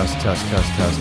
test.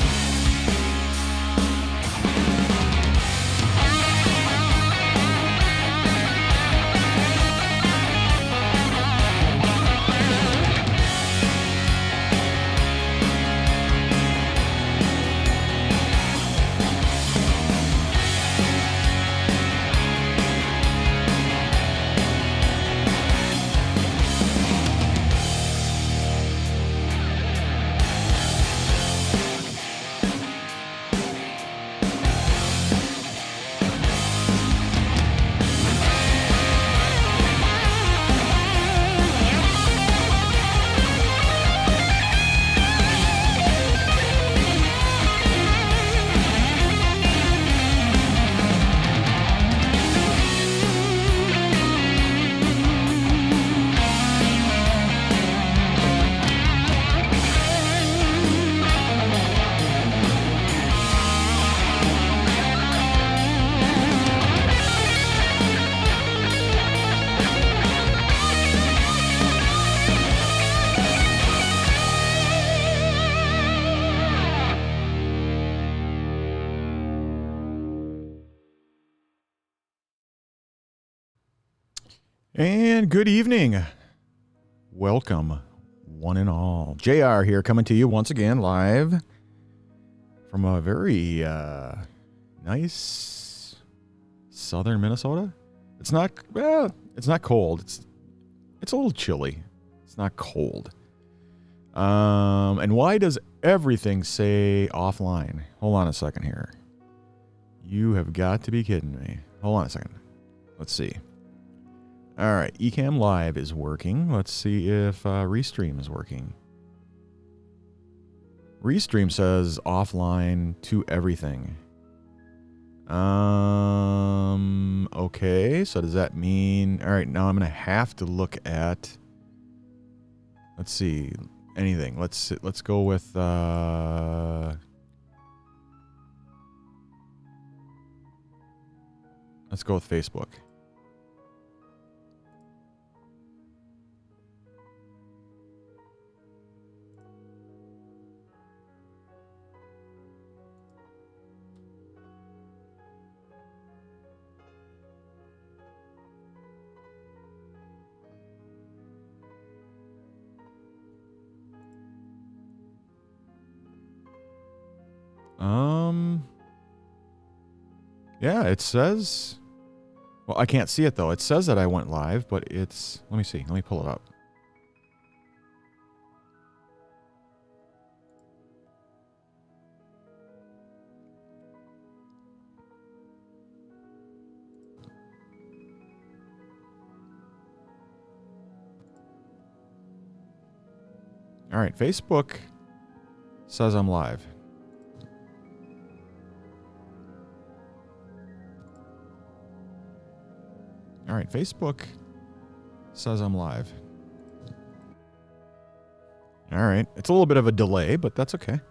And good evening. Welcome, one and all. JR here, coming to you once again live from a very nice southern Minnesota. It's not cold. It's a little chilly. It's not cold. And why does everything say offline? Hold on a second here. You have got to be kidding me. Hold on a second. Let's see. All right, Ecamm Live is working. Let's see if Restream is working. Restream says offline to everything. Okay, so does that mean... All right, now I'm going to have to look at... Let's see, anything. Let's go with... Let's go with Facebook. Yeah, it says... Well, I can't see it, though. It says that I went live, but it's... Let me see. Let me pull it up. All right, Facebook says I'm live. All right, Facebook says I'm live. All right, it's a little bit of a delay, but that's okay.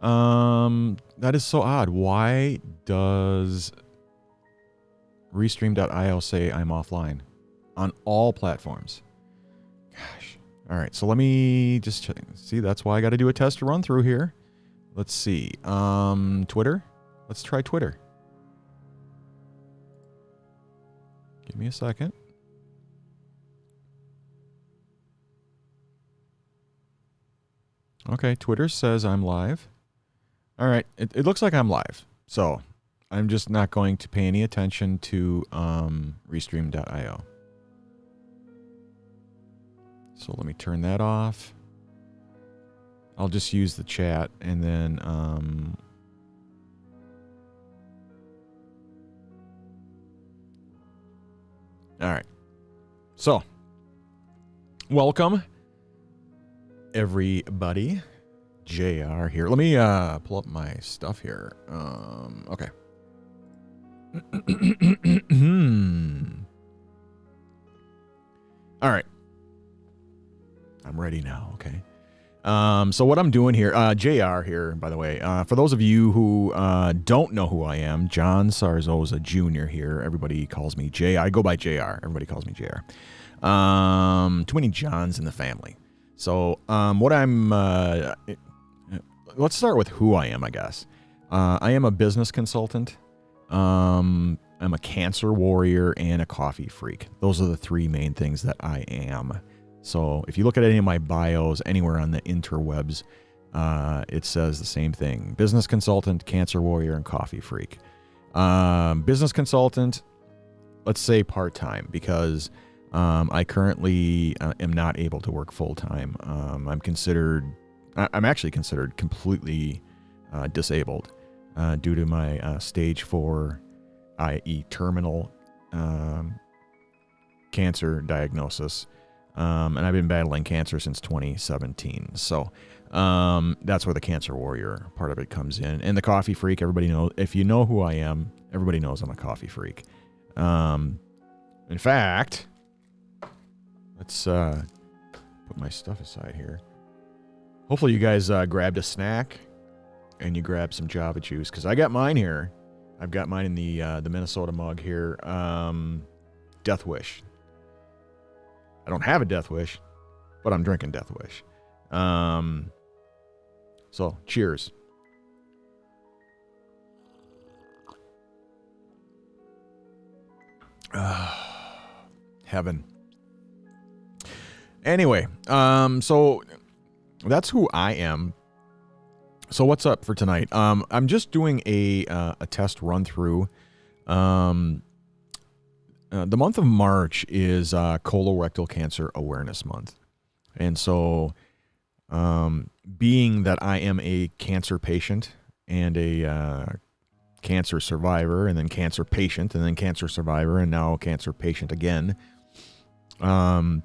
That is so odd. Why does Restream.io say I'm offline on all platforms? Gosh. All right, so let me just check. See, that's why I got to do a test run through here. Let's see. Twitter. Let's try Twitter. Give me a second. Okay, Twitter says I'm live. All right, it looks like I'm live. So I'm just not going to pay any attention to Restream.io. So let me turn that off. I'll just use the chat and then... All right. So, welcome, everybody. JR here. Let me pull up my stuff here. Okay. All right. I'm ready now. Okay. So what I'm doing here, JR here, by the way, for those of you who don't know who I am, John Sarzosa Jr. here. Everybody calls me J. I go by JR. Everybody calls me JR. Too many Johns in the family. So what I'm let's start with who I am, I guess. I am a business consultant. I'm a cancer warrior and a coffee freak. Those are the three main things that I am. So if you look at any of my bios anywhere on the interwebs, it says the same thing. Business consultant, cancer warrior, and coffee freak. Business consultant, let's say part-time, because I currently am not able to work full-time. I'm actually considered completely disabled due to my stage 4, i.e. terminal cancer diagnosis. And I've been battling cancer since 2017. So that's where the cancer warrior part of it comes in. And the coffee freak, everybody knows. If you know who I am, everybody knows I'm a coffee freak. In fact, let's put my stuff aside here. Hopefully you guys grabbed a snack and you grabbed some Java juice, because I got mine here. I've got mine in the Minnesota mug here. Death Wish. I don't have a Death Wish, but I'm drinking Death Wish. So, cheers. Heaven. Anyway, so that's who I am. So what's up for tonight? I'm just doing a test run through. The month of March is Colorectal Cancer Awareness Month. And so being that I am a cancer patient and a cancer survivor, and then cancer patient, and then cancer survivor, and now cancer patient again, I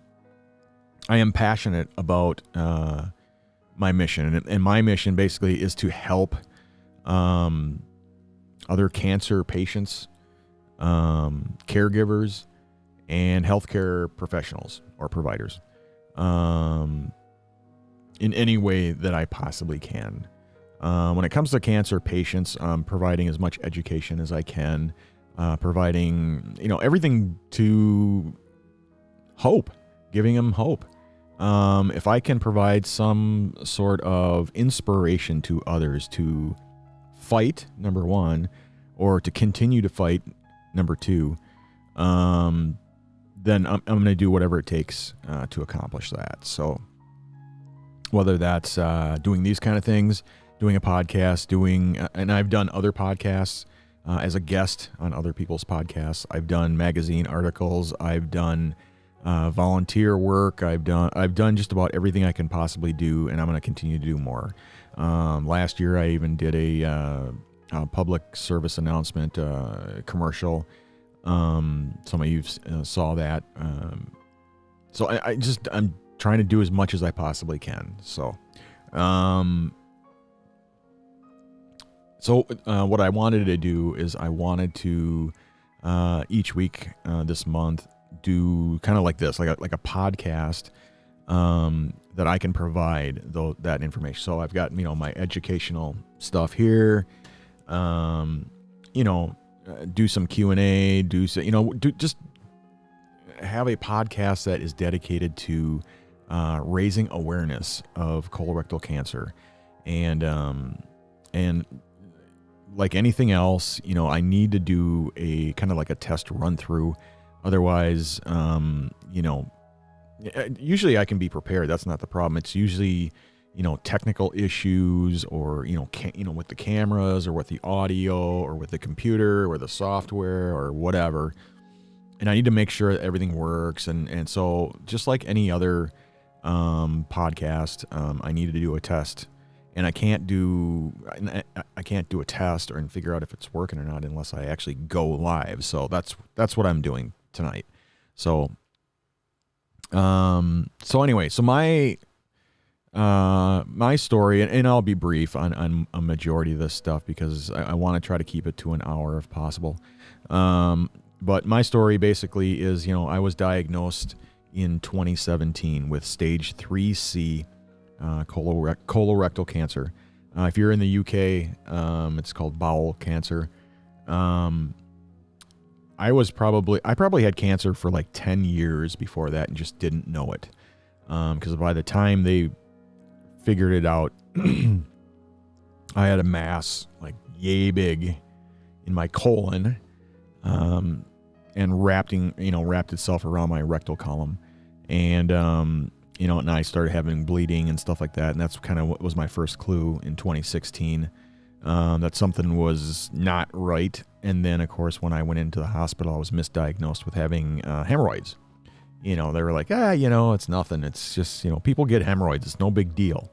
am passionate about my mission. And my mission basically is to help other cancer patients, caregivers, and healthcare professionals or providers in any way that I possibly can. When it comes to cancer patients, providing as much education as I can, providing, everything to hope, giving them hope. If I can provide some sort of inspiration to others to fight, number one, or to continue to fight, number two, then I'm going to do whatever it takes to accomplish that. So whether that's doing these kind of things, doing a podcast, and I've done other podcasts as a guest on other people's podcasts. I've done magazine articles. I've done volunteer work. I've done just about everything I can possibly do, and I'm going to continue to do more. Last year, I even did a public service announcement commercial. Some of you saw that. So I'm trying to do as much as I possibly can. So what I wanted to do is I wanted to each week this month do kind of like this, like a podcast that I can provide that information. So I've got my educational stuff here. Do some Q&A. Just have a podcast that is dedicated to raising awareness of colorectal cancer, and like anything else, I need to do a kind of like a test run through. Otherwise, usually I can be prepared. That's not the problem. It's usually, technical issues or, with the cameras or with the audio or with the computer or the software or whatever. And I need to make sure that everything works. And so just like any other podcast, I need to do a test. And I can't do a test and figure out if it's working or not unless I actually go live. So that's what I'm doing tonight. So anyway, so my story, and I'll be brief on a majority of this stuff because I want to try to keep it to an hour if possible. But my story basically is, I was diagnosed in 2017 with stage 3C colorectal cancer. If you're in the UK, it's called bowel cancer. I probably had cancer for like 10 years before that and just didn't know it. Because by the time they figured it out, I had a mass like yay big in my colon, and wrapped itself around my rectal column. And, and I started having bleeding and stuff like that. And that's kind of what was my first clue in 2016, that something was not right. And then, of course, when I went into the hospital, I was misdiagnosed with having hemorrhoids. They were like, it's nothing. It's just, people get hemorrhoids. It's no big deal.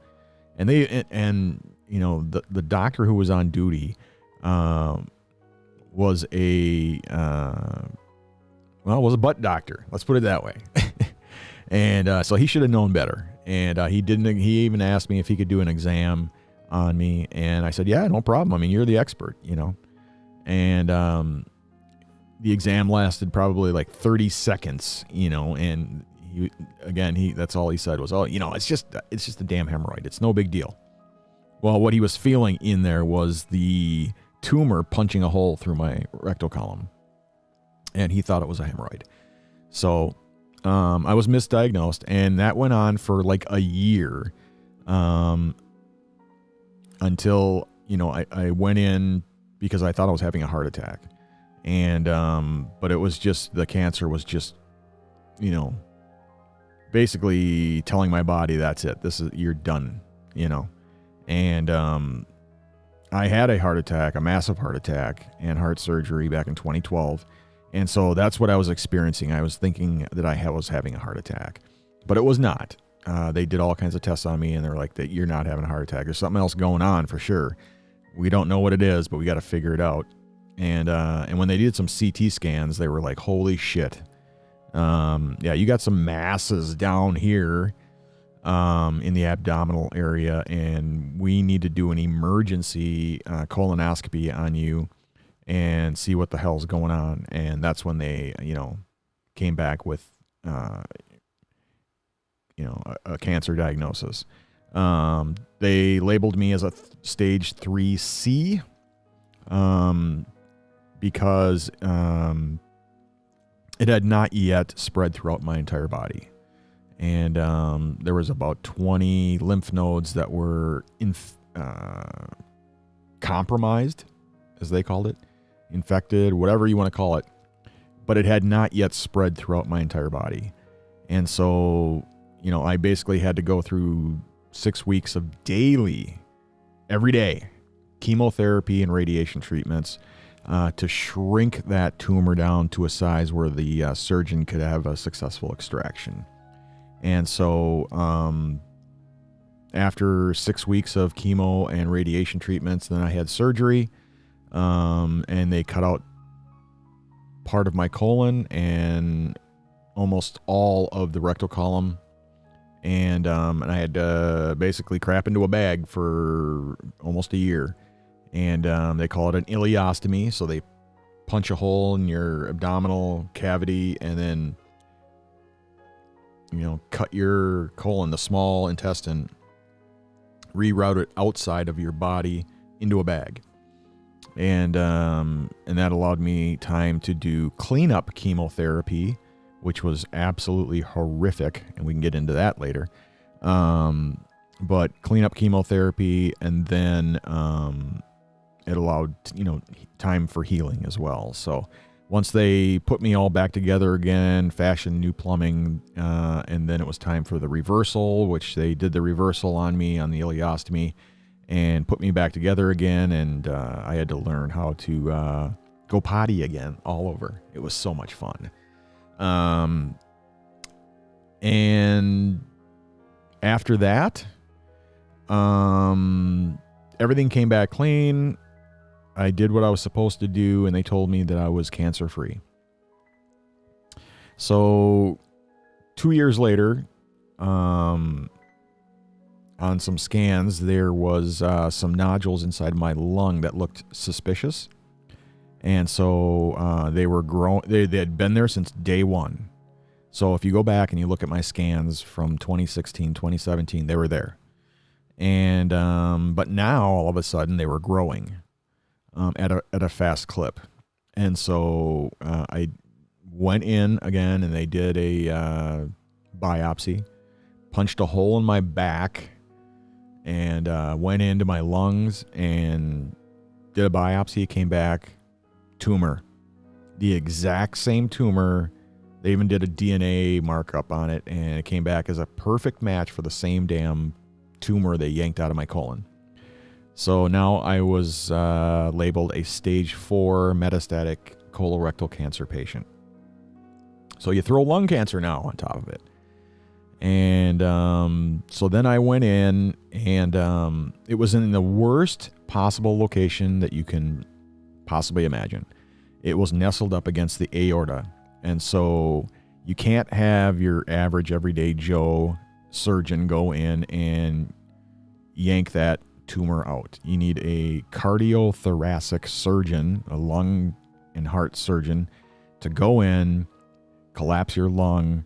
And the doctor who was on duty was a butt doctor. Let's put it that way. And so he should have known better. And he didn't. He even asked me if he could do an exam on me. And I said, yeah, no problem. I mean, you're the expert, And the exam lasted probably like 30 seconds, and that's all he said was, it's just a damn hemorrhoid. It's no big deal. Well, what he was feeling in there was the tumor punching a hole through my rectal column, and he thought it was a hemorrhoid. So I was misdiagnosed, and that went on for like a year, until I went in because I thought I was having a heart attack. And, but it was just, the cancer was just, basically telling my body, that's it. You're done, And, I had a heart attack, a massive heart attack and heart surgery back in 2012. And so that's what I was experiencing. I was thinking that I was having a heart attack, but it was not. They did all kinds of tests on me, and they're like, that you're not having a heart attack. There's something else going on for sure. We don't know what it is, but we got to figure it out. And when they did some CT scans, they were like, holy shit. You got some masses down here in the abdominal area, and we need to do an emergency colonoscopy on you and see what the hell's going on. And that's when they, came back with, a cancer diagnosis. They labeled me as a stage 3C. Because it had not yet spread throughout my entire body. And there was about 20 lymph nodes that were compromised, as they called it, infected, whatever you want to call it. But it had not yet spread throughout my entire body. And so, I basically had to go through 6 weeks of daily, every day, chemotherapy and radiation treatments to shrink that tumor down to a size where the surgeon could have a successful extraction. And so after 6 weeks of chemo and radiation treatments, then I had surgery, and they cut out part of my colon and almost all of the rectal column. And I had to basically crap into a bag for almost a year. And they call it an ileostomy. So they punch a hole in your abdominal cavity and then, cut your colon, the small intestine, reroute it outside of your body into a bag. And that allowed me time to do cleanup chemotherapy, which was absolutely horrific. And we can get into that later. But cleanup chemotherapy, and then it allowed, time for healing as well. So once they put me all back together again, fashioned new plumbing, and then it was time for the reversal, which they did the reversal on me on the ileostomy and put me back together again. And I had to learn how to go potty again all over. It was so much fun. And after that, everything came back clean. I did what I was supposed to do, and they told me that I was cancer-free. So 2 years later, on some scans, there was some nodules inside my lung that looked suspicious. And so they were growing. They had been there since day one. So if you go back and you look at my scans from 2016, 2017, they were there. And but now all of a sudden they were growing at a fast clip. And so I went in again, and they did a biopsy, punched a hole in my back, and went into my lungs and did a biopsy. It came back tumor, the exact same tumor. They even did a DNA markup on it, and it came back as a perfect match for the same damn tumor they yanked out of my colon. So now I was labeled a stage 4 metastatic colorectal cancer patient. So you throw lung cancer now on top of it. And so then I went in, and it was in the worst possible location that you can possibly imagine. It was nestled up against the aorta. And so you can't have your average everyday Joe surgeon go in and yank that tumor out. You need a cardiothoracic surgeon, a lung and heart surgeon, to go in, collapse your lung,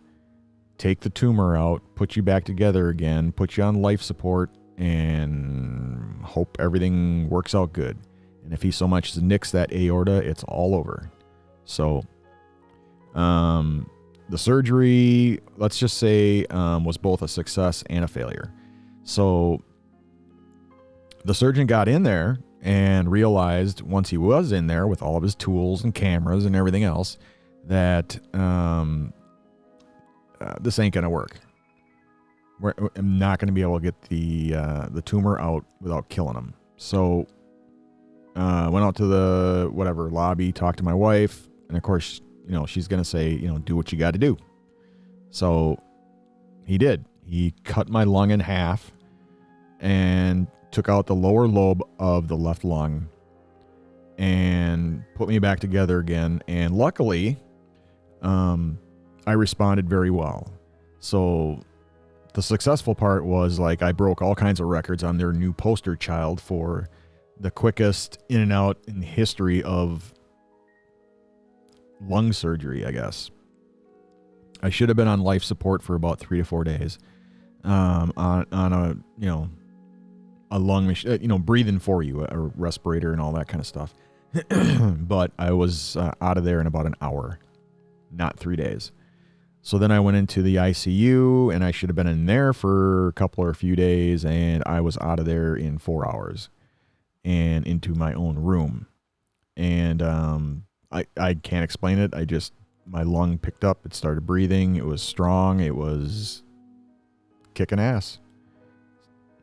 take the tumor out, put you back together again, put you on life support, and hope everything works out good. And if he so much as nicks that aorta, it's all over. So the surgery, let's just say, was both a success and a failure. So the surgeon got in there and realized, once he was in there with all of his tools and cameras and everything else, that this ain't going to work. I'm not going to be able to get the tumor out without killing him. So went out to the lobby, talked to my wife, and of course, she's going to say, do what you got to do. So he did. He cut my lung in half and took out the lower lobe of the left lung and put me back together again. And luckily, I responded very well. So the successful part was, like, I broke all kinds of records on their new poster child for the quickest in and out in history of lung surgery, I guess. I should have been on life support for about 3 to 4 days, on a lung machine, breathing for you, a respirator and all that kind of stuff. But I was out of there in about an hour, not 3 days. So then I went into the ICU, and I should have been in there for a couple or a few days, and I was out of there in 4 hours and into my own room. And I can't explain it. My lung picked up. It started breathing. It was strong. It was kicking ass.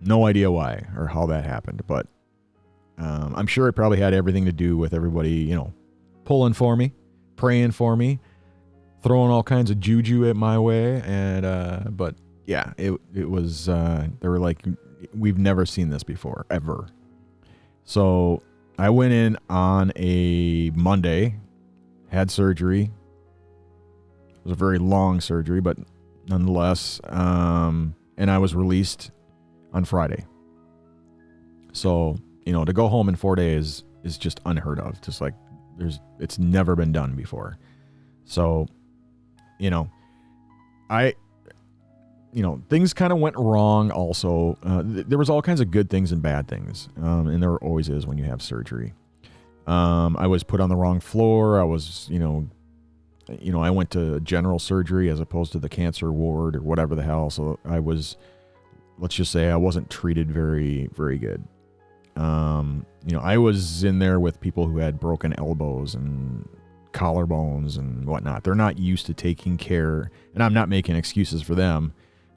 No idea why or how that happened, but I'm sure it probably had everything to do with everybody, pulling for me, praying for me, throwing all kinds of juju at my way. And but yeah, it was they were like, we've never seen this before, ever. So I went in on a Monday, had surgery. It was a very long surgery, but nonetheless, and I was released on Friday. So, to go home in 4 days is just unheard of. Just like it's never been done before. So, things kind of went wrong also. There was all kinds of good things and bad things. And there always is when you have surgery. I was put on the wrong floor. I was, I went to general surgery as opposed to the cancer ward or whatever the hell. So let's just say I wasn't treated very, very good. I was in there with people who had broken elbows and collarbones and whatnot. They're not used to taking care, and I'm not making excuses for them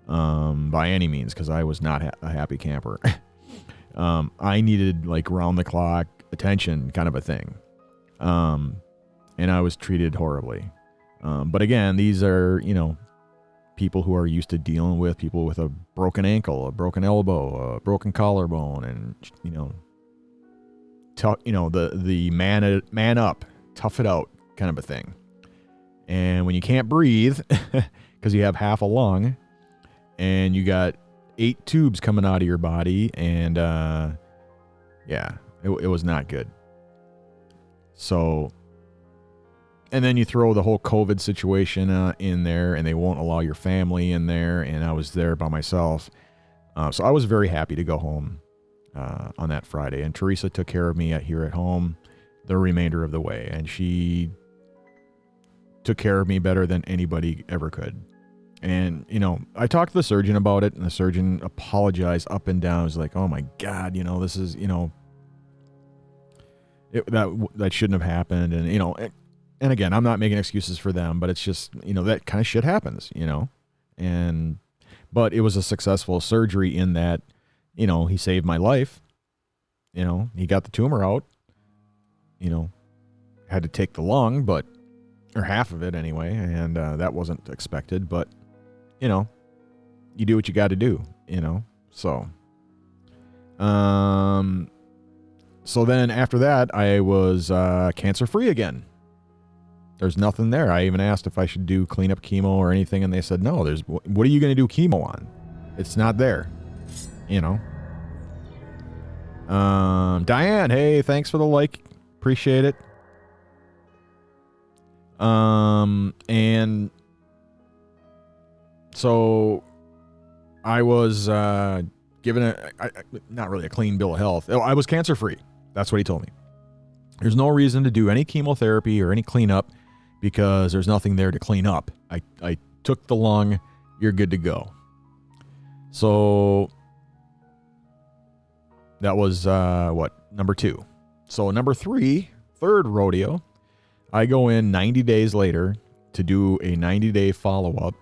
by any means, because I was not a happy camper. I needed like round the clock attention kind of a thing. And I was treated horribly. But again, these are, people who are used to dealing with people with a broken ankle, a broken elbow, a broken collarbone, and, the man up, tough it out kind of a thing. And when you can't breathe because you have half a lung and you got 8 tubes coming out of your body, and it was not good. So, and then you throw the whole COVID situation in there, and they won't allow your family in there, and I was there by myself. So I was very happy to go home on that Friday, and Teresa took care of me here at home the remainder of the way, and she took care of me better than anybody ever could. And, I talked to the surgeon about it, and the surgeon apologized up and down. It was like, oh my God, this is, that shouldn't have happened. And, and again, I'm not making excuses for them, but it's just, that kind of shit happens, but it was a successful surgery in that, he saved my life. He got the tumor out, had to take the lung, or half of it anyway. And, that wasn't expected, but you do what you got to do, so, so then after that, I was, cancer free again. There's nothing there. I even asked if I should do cleanup chemo or anything, and they said, no, what are you going to do chemo on? It's not there, Diane, hey, thanks for the like. Appreciate it. And so I was, given not really a clean bill of health. Oh, I was cancer free. That's what he told me. There's no reason to do any chemotherapy or any cleanup because there's nothing there to clean up. I took the lung. You're good to go. So that was, number 2. So number 3, third rodeo, I go in 90 days later to do a 90-day follow-up.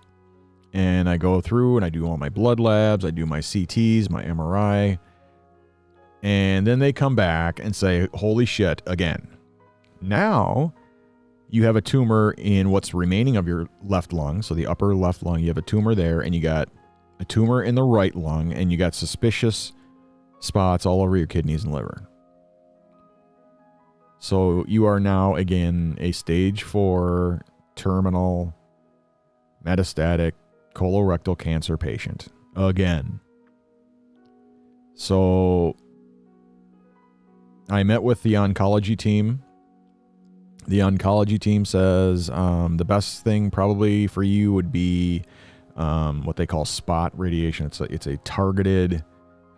And I go through and I do all my blood labs. I do my CTs, my MRI. And then they come back and say, holy shit, again. Now you have a tumor in what's remaining of your left lung. So the upper left lung, you have a tumor there, and you got a tumor in the right lung, and you got suspicious spots all over your kidneys and liver. So you are now, again, a stage 4 terminal metastatic colorectal cancer patient. Again. So I met with the oncology team. The oncology team says the best thing probably for you would be what they call spot radiation. It's a targeted,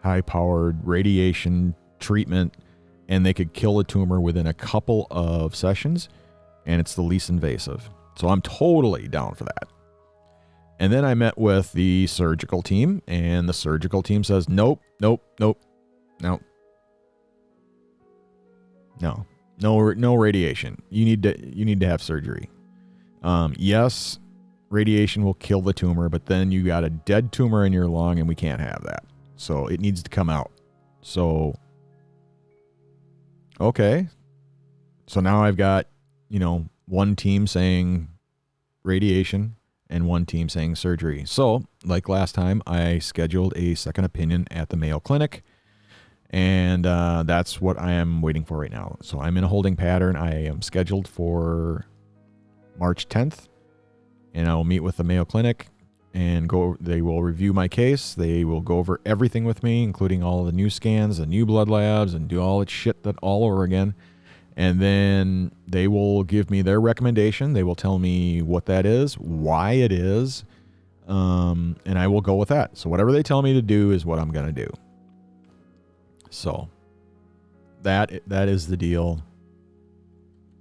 high-powered radiation treatment, and they could kill a tumor within a couple of sessions, and it's the least invasive. So I'm totally down for that. And then I met with the surgical team, and the surgical team says, nope. No radiation. You need to have surgery. Yes, radiation will kill the tumor, but then you got a dead tumor in your lung, and we can't have that. So it needs to come out. So, okay. So now I've got, one team saying radiation and one team saying surgery. So, like last time, I scheduled a second opinion at the Mayo Clinic. And that's what I am waiting for right now. So I'm in a holding pattern. I am scheduled for March 10th. And I will meet with the Mayo Clinic and they will review my case. They will go over everything with me, including all the new scans, the new blood labs, and do all that shit all over again. And then they will give me their recommendation. They will tell me what that is, why it is, and I will go with that. So whatever they tell me to do is what I'm going to do. So that is the deal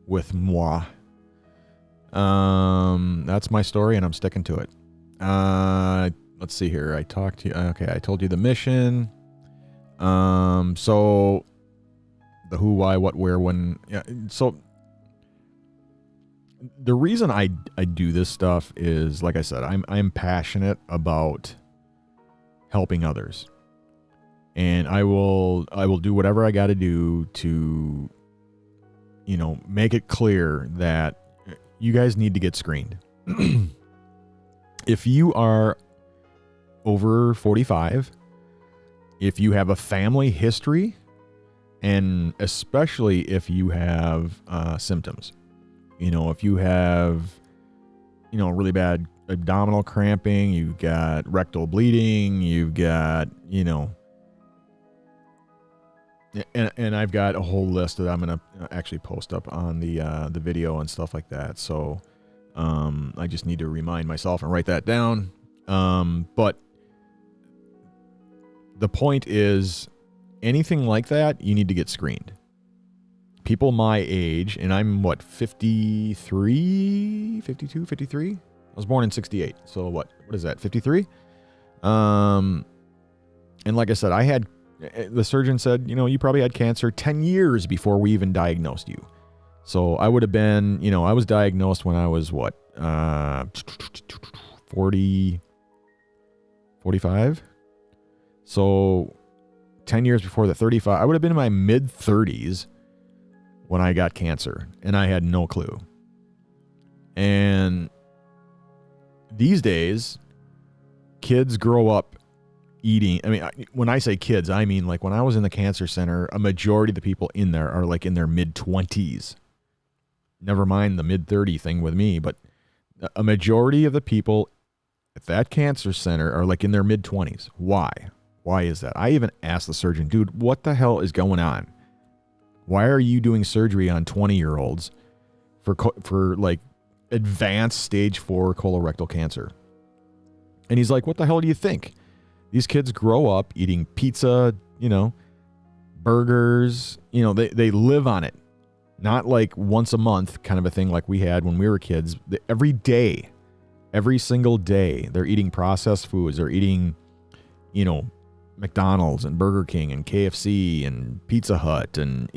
with moi. That's my story, and I'm sticking to it. Let's see here. I told you the mission. So the who, why, what, where, when. Yeah. So the reason I do this stuff is, like I said, I'm passionate about helping others. And I will do whatever I got to do to, make it clear that you guys need to get screened. If you are over 45, if you have a family history, and especially if you have symptoms, if you have, really bad abdominal cramping, you've got rectal bleeding, you've got, and I've got a whole list that I'm going to actually post up on the video and stuff like that. So I just need to remind myself and write that down. But the point is, anything like that, you need to get screened. People my age, and I'm 52, 53? I was born in 68. So what is that, 53? And like I said, the surgeon said, you probably had cancer 10 years before we even diagnosed you. So I would have been, I was diagnosed when I was 40, 45. So 10 years before the 35, I would have been in my mid 30s when I got cancer, and I had no clue. And these days, kids grow up eating. I mean, when I say kids, I mean like when I was in the cancer center, a majority of the people in there are like in their mid 20s. Never mind the mid 30 thing with me, but a majority of the people at that cancer center are like in their mid 20s. Why? Why is that? I even asked the surgeon, dude, what the hell is going on? Why are you doing surgery on 20-year-olds for like advanced stage 4 colorectal cancer? And he's like, what the hell do you think? These kids grow up eating pizza, burgers, they live on it. Not like once a month kind of a thing like we had when we were kids. Every day, every single day, they're eating processed foods. They're eating, McDonald's and Burger King and KFC and Pizza Hut and,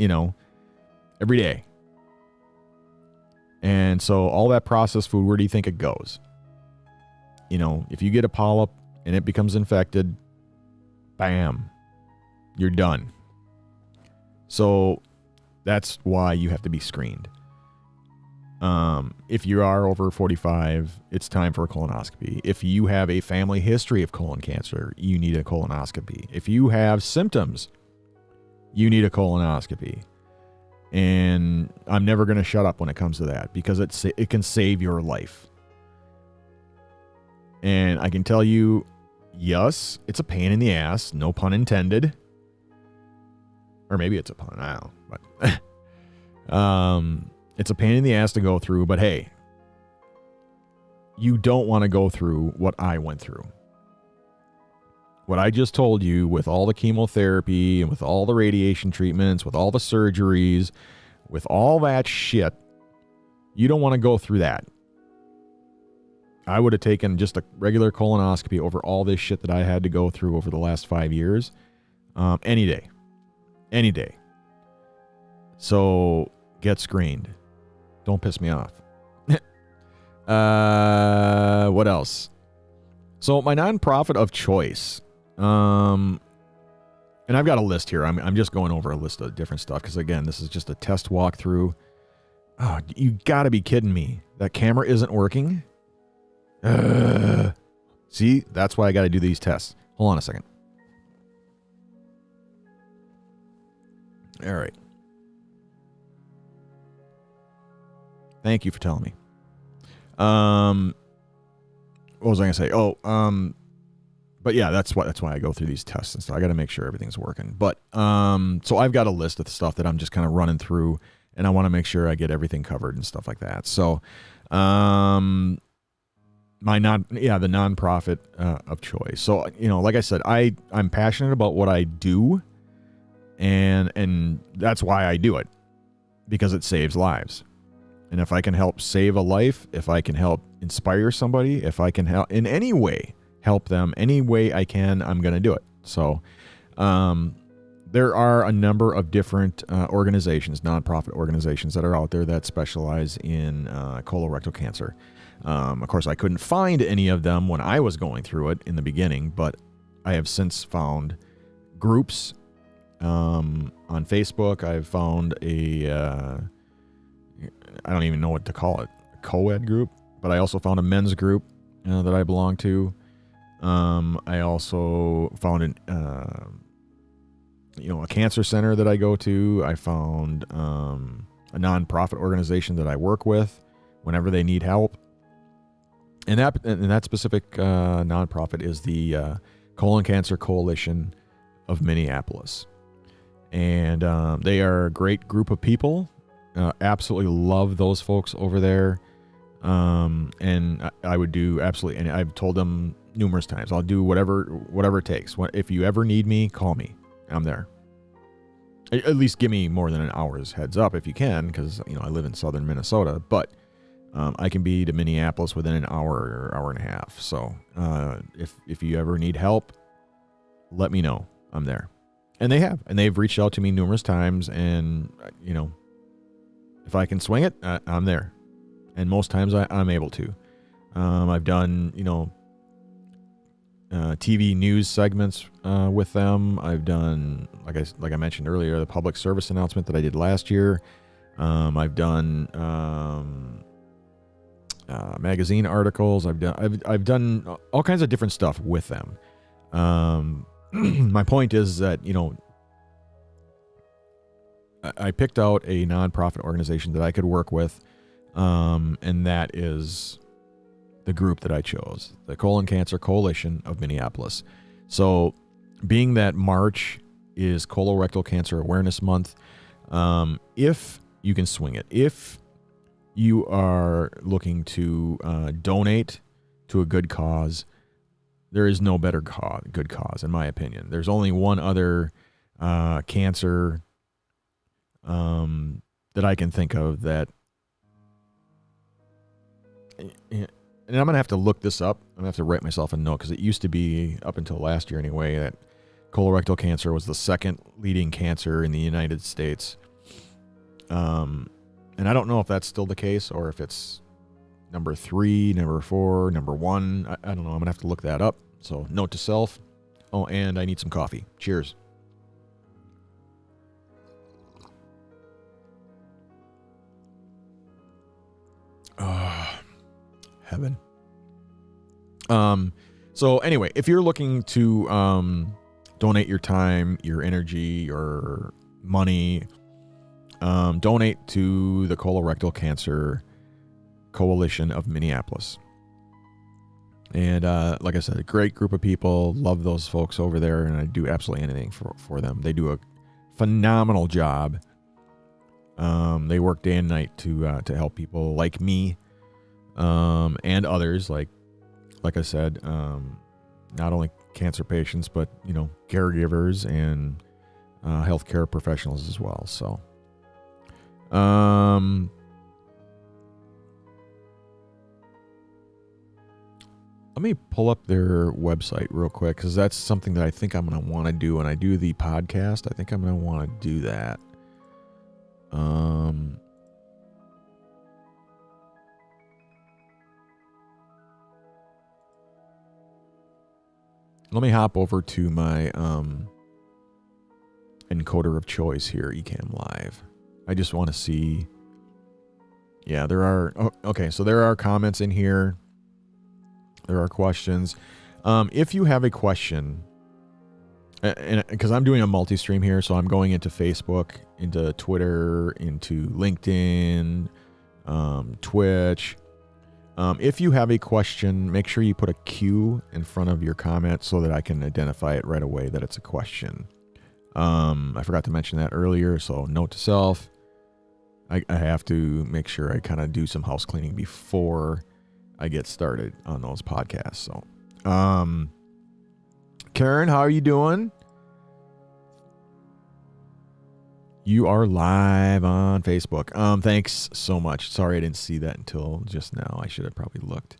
every day. And so all that processed food, where do you think it goes? If you get a polyp and it becomes infected, bam, you're done. So that's why you have to be screened. If you are over 45, it's time for a colonoscopy. If you have a family history of colon cancer, you need a colonoscopy. If you have symptoms, you need a colonoscopy. And I'm never going to shut up when it comes to that, because it can save your life. And I can tell you, yes, it's a pain in the ass, no pun intended. Or maybe it's a pun, I don't know. But it's a pain in the ass to go through, but hey, you don't want to go through what I went through. What I just told you, with all the chemotherapy and with all the radiation treatments, with all the surgeries, with all that shit, you don't want to go through that. I would have taken just a regular colonoscopy over all this shit that I had to go through over the last 5 years. Any day. Any day. So get screened. Don't piss me off. What else? So my nonprofit of choice. And I've got a list here. I'm just going over a list of different stuff because, again, this is just a test walkthrough. Oh, you got to be kidding me. That camera isn't working? See, that's why I got to do these tests. Hold on a second. All right. Thank you for telling me. What was I going to say? But yeah, that's why I go through these tests and stuff. I got to make sure everything's working. But so I've got a list of the stuff that I'm just kind of running through, and I want to make sure I get everything covered and stuff like that. So, the nonprofit of choice. So, like I said, I'm passionate about what I do, and that's why I do it, because it saves lives. And if I can help save a life, if I can help inspire somebody, if I can help in any way, help them any way I can, I'm going to do it. So there are a number of different organizations, nonprofit organizations that are out there that specialize in colorectal cancer. Of course, I couldn't find any of them when I was going through it in the beginning, but I have since found groups on Facebook. I've found I don't even know what to call it, a co-ed group, but I also found a men's group that I belong to. I also found a cancer center that I go to. I found a nonprofit organization that I work with whenever they need help. And that specific nonprofit is the Colon Cancer Coalition of Minneapolis. And they are a great group of people. Absolutely love those folks over there. And I would do absolutely, and I've told them numerous times, I'll do whatever it takes. If you ever need me, call me. I'm there. At least give me more than an hour's heads up if you can, because I live in southern Minnesota. But I can be to Minneapolis within an hour or hour and a half. So if you ever need help, let me know. I'm there. And they've reached out to me numerous times, and if I can swing it, I'm there. And most times I'm able to. I've done, TV news segments with them. I've done, like I mentioned earlier, the public service announcement that I did last year. I've done magazine articles. I've done all kinds of different stuff with them. My point is that I picked out a nonprofit organization that I could work with, and that is the group that I chose, the Colon Cancer Coalition of Minneapolis. So, being that March is Colorectal Cancer Awareness Month, if you can swing it, if you are looking to donate to a good cause, there is no better good cause, in my opinion. There's only one other cancer that I can think of that. And I'm going to have to look this up. I'm going to have to write myself a note, because it used to be, up until last year anyway, that colorectal cancer was the second leading cancer in the United States. And I don't know if that's still the case, or if it's number 3, number 4, number 1. I don't know. I'm going to have to look that up. So note to self. Oh, and I need some coffee. Cheers. Heaven. So anyway, if you're looking to donate your time, your energy, your money, donate to the Colorectal Cancer Coalition of Minneapolis. And like I said, a great group of people. Love those folks over there, and I do absolutely anything for them. They do a phenomenal job. They work day and night to help people like me, and others, like I said, not only cancer patients, but caregivers and healthcare professionals as well. So, let me pull up their website real quick, because that's something that I think I'm going to want to do when I do the podcast. I think I'm going to want to do that. Let me hop over to my encoder of choice here, Ecamm Live. I just want to see. Yeah, there are. Oh, okay, so there are comments in here. There are questions. If you have a question, and because I'm doing a multi-stream here, so I'm going into Facebook, into Twitter, into LinkedIn, Twitch. If you have a question, make sure you put a Q in front of your comment so that I can identify it right away that it's a question. I forgot to mention that earlier, so note to self. I have to make sure I kind of do some house cleaning before I get started on those podcasts. So, Karen, how are you doing? You are live on Facebook. Thanks so much. Sorry I didn't see that until just now. I should have probably looked.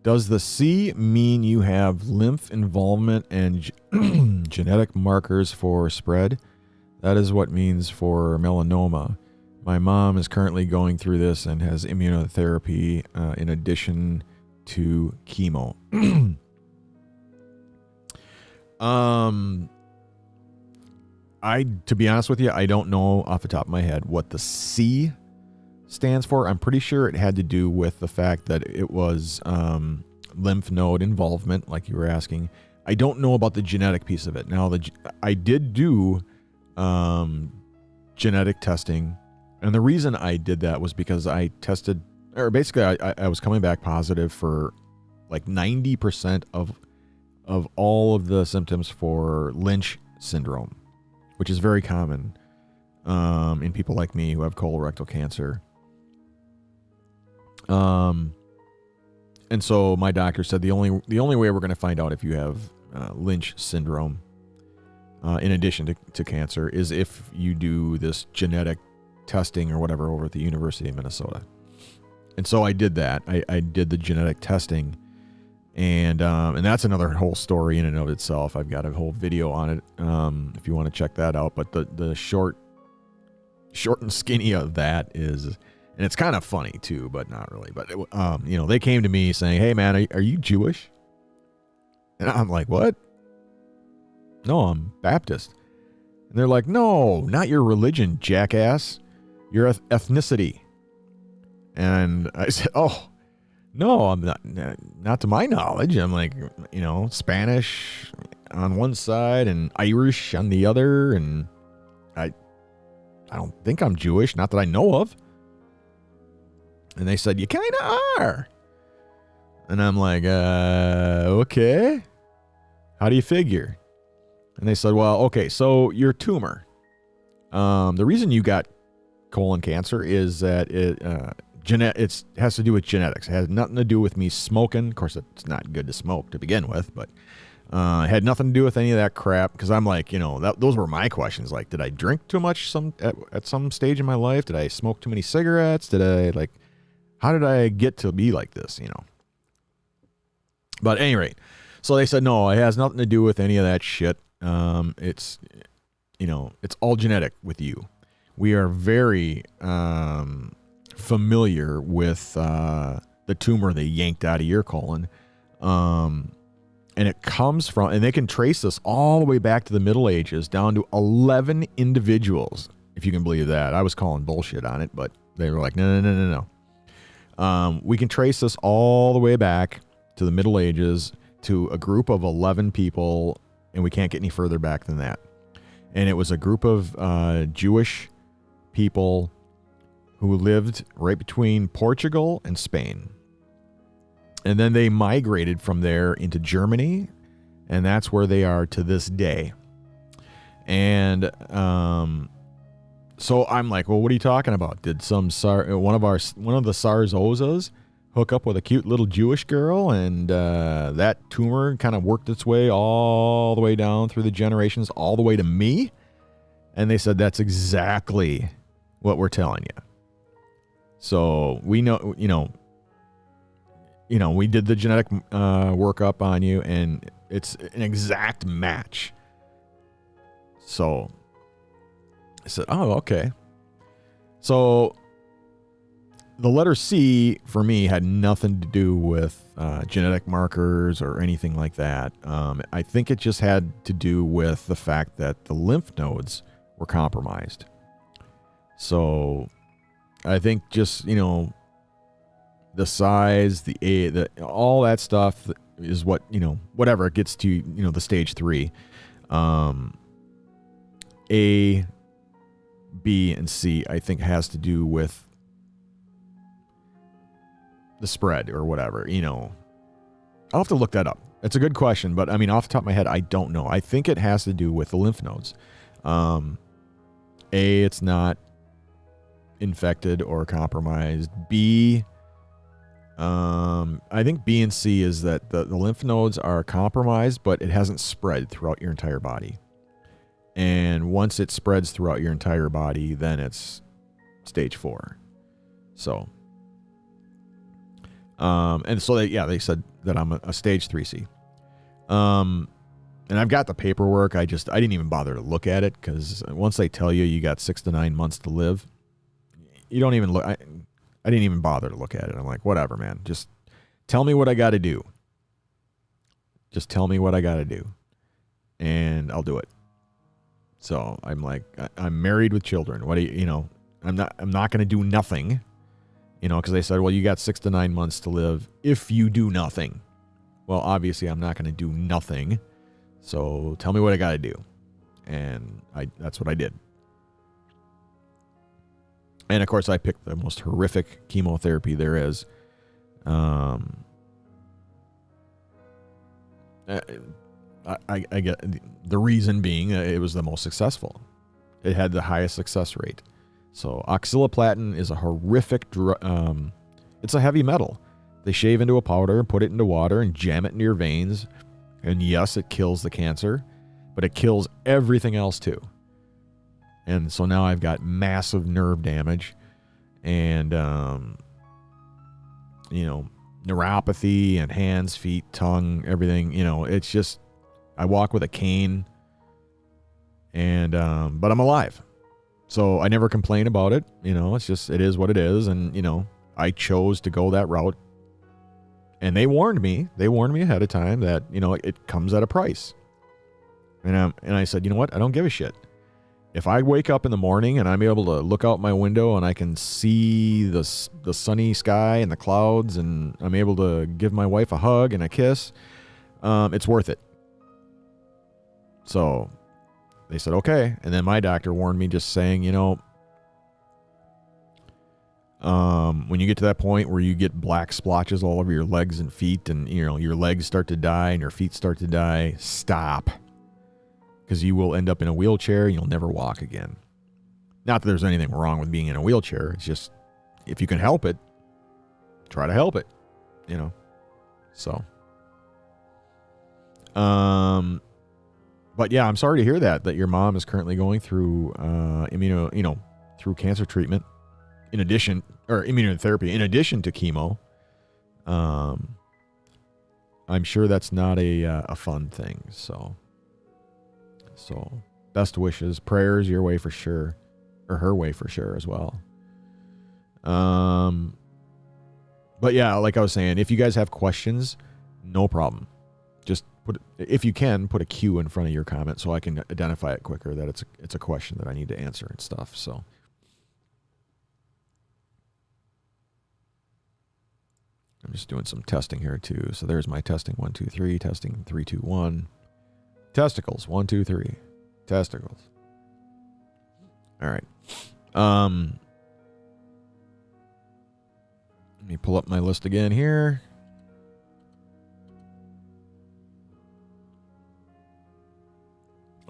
Does the C mean you have lymph involvement and genetic markers for spread? That is what means for melanoma. My mom is currently going through this and has immunotherapy in addition to chemo. To be honest with you, I don't know off the top of my head what the C stands for. I'm pretty sure it had to do with the fact that it was lymph node involvement, like you were asking. I don't know about the genetic piece of it. Now, I did do genetic testing. And the reason I did that was because I tested, or basically I was coming back positive for like 90% of all of the symptoms for Lynch syndrome, which is very common in people like me who have colorectal cancer. And so my doctor said the only way we're going to find out if you have Lynch syndrome, in addition to cancer, is if you do this genetic testing or whatever over at the University of Minnesota. And so I did that. I did the genetic testing, and that's another whole story in and of itself. I've got a whole video on it if you want to check that out. But the short and skinny of that is, and it's kind of funny too, but not really. But they came to me saying, "Hey man, are you Jewish?" And I'm like, "What?" "No, I'm Baptist." And they're like, "No, not your religion, jackass. Your ethnicity." And I said, "Oh, no, I'm not to my knowledge. I'm like, Spanish on one side and Irish on the other, and I don't think I'm Jewish, not that I know of." And they said, "You kind of are." And I'm like, okay. How do you figure? And they said, "Well, okay, so your tumor. The reason you got colon cancer is that it has to do with genetics. It has nothing to do with me smoking. Of course, it's not good to smoke to begin with, but it had nothing to do with any of that crap." Because I'm like, those were my questions. Like, did I drink too much at some stage in my life? Did I smoke too many cigarettes? How did I get to be like this? But at any rate, so they said, no, it has nothing to do with any of that shit. It's all genetic with you. We are very familiar with the tumor they yanked out of your colon. And it comes from, and they can trace this all the way back to the Middle Ages, down to 11 individuals, if you can believe that. I was calling bullshit on it, but they were like, no. We can trace this all the way back to the Middle Ages to a group of 11 people, and we can't get any further back than that. And it was a group of Jewish people who lived right between Portugal and Spain. And then they migrated from there into Germany, and that's where they are to this day. And so I'm like, well, what are you talking about? Did one of the Sarzozas hook up with a cute little Jewish girl, and that tumor kind of worked its way all the way down through the generations, all the way to me? And they said, that's exactly what we're telling you. So we know, we did the genetic workup on you, and it's an exact match. So I said, oh, okay. So the letter C for me had nothing to do with genetic markers or anything like that. I think it just had to do with the fact that the lymph nodes were compromised. So I think just, the size, all that stuff is what, whatever it gets to, the stage 3. A, B, and C, I think has to do with the spread or whatever, I'll have to look that up. It's a good question, but off the top of my head, I don't know. I think it has to do with the lymph nodes. A, it's not infected or compromised. B, I think B and C is that the lymph nodes are compromised, but it hasn't spread throughout your entire body. And once it spreads throughout your entire body, then it's stage 4. So, and so they said that I'm a stage 3C. And I've got the paperwork. I didn't even bother to look at it, because once they tell you got 6 to 9 months to live, you don't even look. I didn't even bother to look at it. I'm like, whatever, man. Just tell me what I got to do. Just tell me what I got to do, and I'll do it. So I'm like, I'm married with children. What do you, I'm not going to do nothing, because they said, well, you got 6 to 9 months to live if you do nothing. Well, obviously I'm not going to do nothing. So tell me what I got to do. And that's what I did. And of course I picked the most horrific chemotherapy there is. I get the reason being it was the most successful. It had the highest success rate. So oxaliplatin is a horrific it's a heavy metal. They shave into a powder and put it into water and jam it into your veins. And yes, it kills the cancer, but it kills everything else too. And so now I've got massive nerve damage and, neuropathy and hands, feet, tongue, everything. It's just, I walk with a cane and, but I'm alive. So I never complain about it. It's just, it is what it is. And, I chose to go that route. And they warned me ahead of time that, it comes at a price. And I said, you know what? I don't give a shit. If I wake up in the morning and I'm able to look out my window and I can see the sunny sky and the clouds and I'm able to give my wife a hug and a kiss, it's worth it. So they said, okay. And then my doctor warned me just saying, when you get to that point where you get black splotches all over your legs and feet and, your legs start to die and your feet start to die, stop. Because you will end up in a wheelchair and you'll never walk again. Not that there's anything wrong with being in a wheelchair. It's just, if you can help it, try to help it, So. But yeah, I'm sorry to hear that your mom is currently going through through cancer treatment. Immunotherapy, in addition to chemo. I'm sure that's not a fun thing. So best wishes, prayers your way for sure, or her way for sure as well. But yeah, like I was saying, if you guys have questions, no problem. Just if you can, put a Q in front of your comment so I can identify it quicker that it's a question that I need to answer and stuff. So. I'm just doing some testing here too. So there's my testing 1, 2, 3, testing 3, 2, 1. Testicles 1, 2, 3. Testicles. All right. Let me pull up my list again here.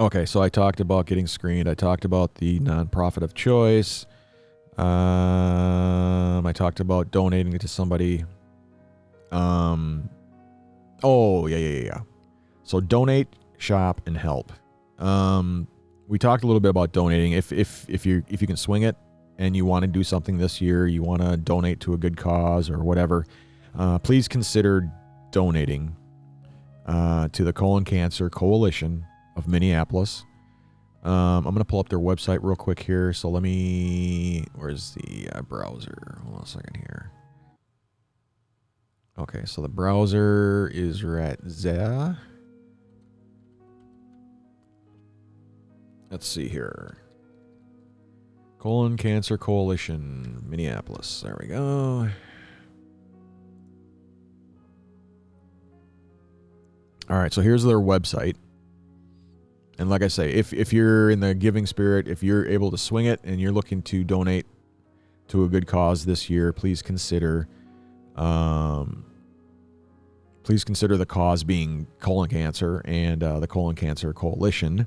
Okay, so I talked about getting screened. I talked about the nonprofit of choice. I talked about donating to somebody. Yeah. So donate, shop, and help. We talked a little bit about donating. If you can swing it and you want to do something this year, you want to donate to a good cause or whatever, please consider donating to the Colon Cancer Coalition of Minneapolis. I'm going to pull up their website real quick here. So where's the browser? Hold on a second here. Okay, so the browser is right there. Let's see here. Colon Cancer Coalition, Minneapolis. There we go. All right, so here's their website. And like I say, if you're in the giving spirit, if you're able to swing it and you're looking to donate to a good cause this year, please consider the cause being colon cancer and the Colon Cancer Coalition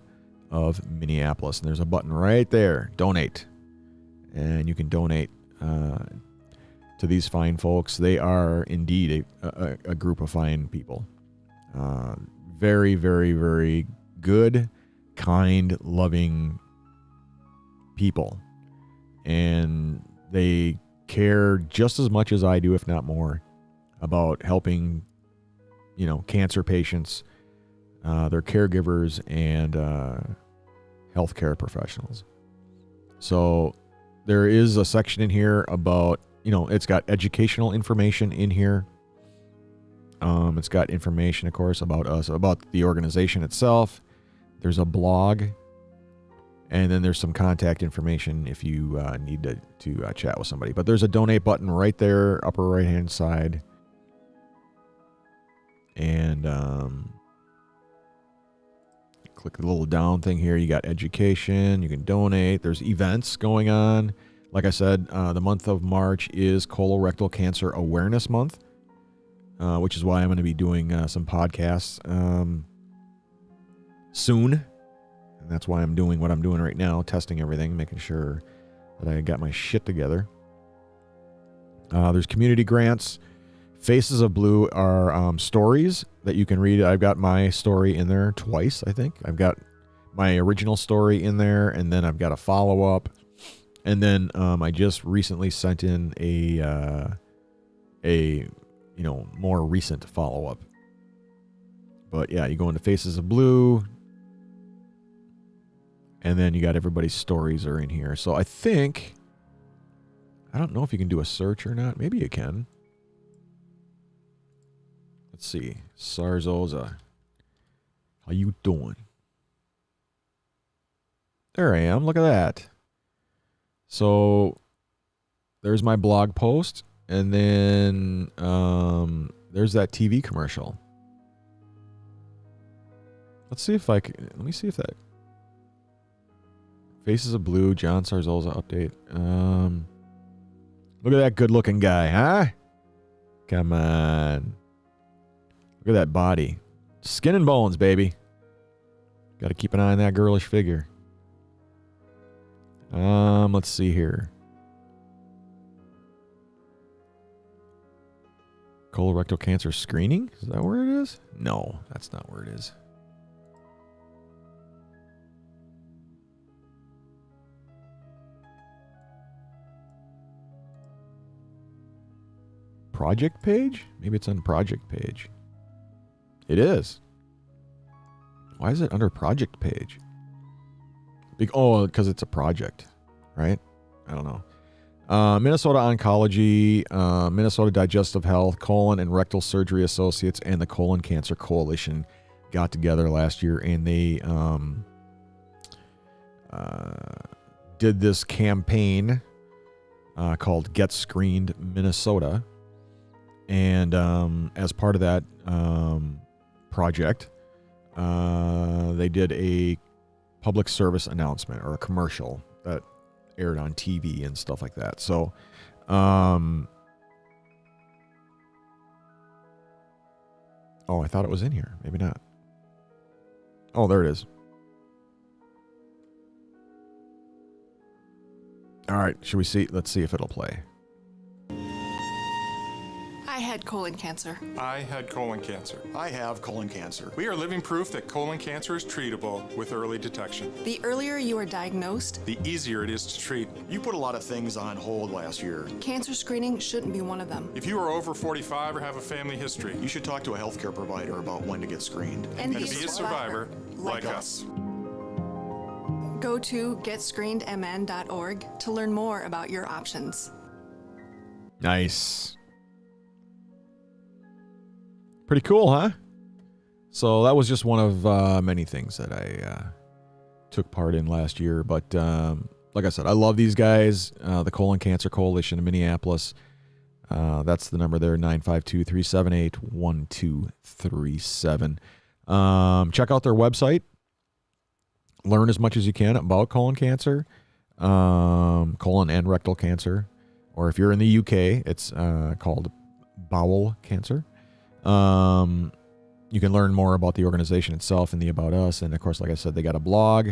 of Minneapolis. And there's a button right there, donate. And you can donate to these fine folks. They are indeed a group of fine people. Very, very, very good, kind, loving people. And they care just as much as I do, if not more, about helping, cancer patients, their caregivers, and healthcare professionals. So there is a section in here about, it's got educational information in here. It's got information, of course, about us, about the organization itself. There's a blog, and then there's some contact information if you need to chat with somebody. But there's a donate button right there, upper right-hand side. And click the little down thing here. You got education. You can donate. There's events going on. Like I said, the month of March is Colorectal Cancer Awareness Month, which is why I'm going to be doing some podcasts soon. And that's why I'm doing what I'm doing right now, testing everything, making sure that I got my shit together. There's community grants, Faces of Blue are stories that you can read. I've got my story in there twice, I think. I've got my original story in there, and then I've got a follow-up. And then I just recently sent in a more recent follow-up. But yeah, you go into Faces of Blue, and then you got everybody's stories are in here. So I think, I don't know if you can do a search or not. Maybe you can. Let's see. Sarzoza. How you doing? There I am. Look at that. So there's my blog post, and then there's that TV commercial. Let's see if I can. Let me see if that. Faces of Blue, John Sarzoza update. Look at that good-looking guy, huh? Come on. Look at that body. Skin and bones, baby. Got to keep an eye on that girlish figure. Let's see here. Colorectal cancer screening? Is that where it is? No, that's not where it is. Project page? Maybe it's on project page. It is. Why is it under project page? Because it's a project, right? I don't know. Minnesota Oncology, Minnesota Digestive Health, Colon and Rectal Surgery Associates, and the Colon Cancer Coalition got together last year, and they did this campaign called Get Screened Minnesota. And as part of that project, they did a public service announcement or a commercial that aired on TV and stuff like that. So, oh, I thought it was in here. Maybe not. Oh, there it is. All right. Should we see? Let's see if it'll play. I had colon cancer. I had colon cancer. I have colon cancer. We are living proof that colon cancer is treatable with early detection. The earlier you are diagnosed, The easier it is to treat. You put a lot of things on hold last year. cancer screening shouldn't be one of them. If you are over 45 or have a family history, You should talk to a healthcare provider about when to get screened. And be a survivor like us. Go to getscreenedmn.org to learn more about your options. Nice. Pretty cool, huh? So that was just one of many things that I took part in last year. But like I said, I love these guys. The Colon Cancer Coalition in Minneapolis. That's the number there, 952-378-1237. Check out their website. Learn as much as you can about colon cancer, colon and rectal cancer. Or if you're in the UK, it's called bowel cancer. You can learn more about the organization itself and the About Us. And of course, like I said, they got a blog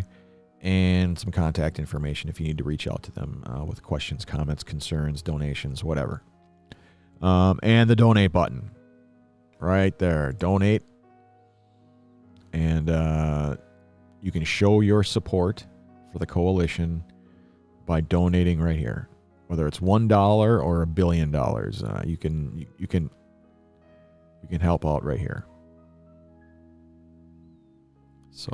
and some contact information if you need to reach out to them with questions, comments, concerns, donations, whatever. And the donate button right there, donate. And you can show your support for the coalition by donating right here, whether it's $1 or $1 billion. You can help out right here. So,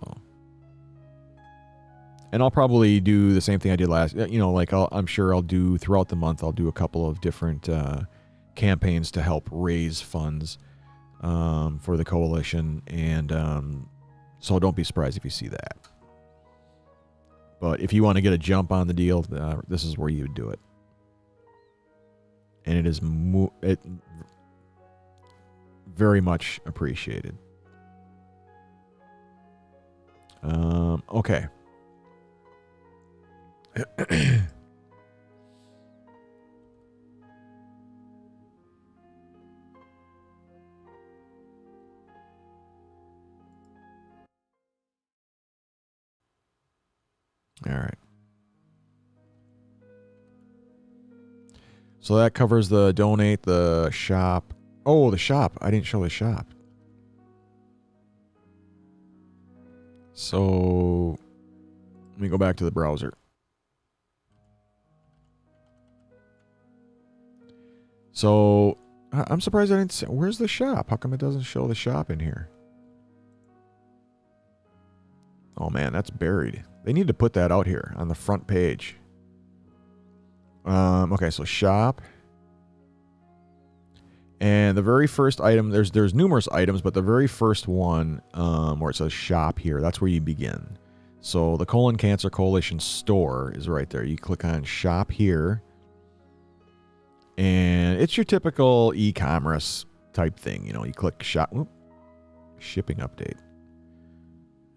and I'll probably do the same thing I did last. Like I'm sure I'll do throughout the month. I'll do a couple of different campaigns to help raise funds for the coalition, and so don't be surprised if you see that. But if you want to get a jump on the deal, this is where you would do it, and it is very much appreciated. Okay. All right. So that covers the donate, the shop, Oh, the shop. I didn't show the shop. So let me go back to the browser. So I'm surprised I didn't see. Where's the shop? How come it doesn't show the shop in here? Oh man, that's buried. They need to put that out here on the front page. Okay, so shop. And the very first item, there's numerous items, but the very first one where it says shop here, that's where you begin. So the Colon Cancer Coalition store is right there. You click on shop here. And it's your typical e-commerce type thing. You know, you click shop. Whoop, shipping update.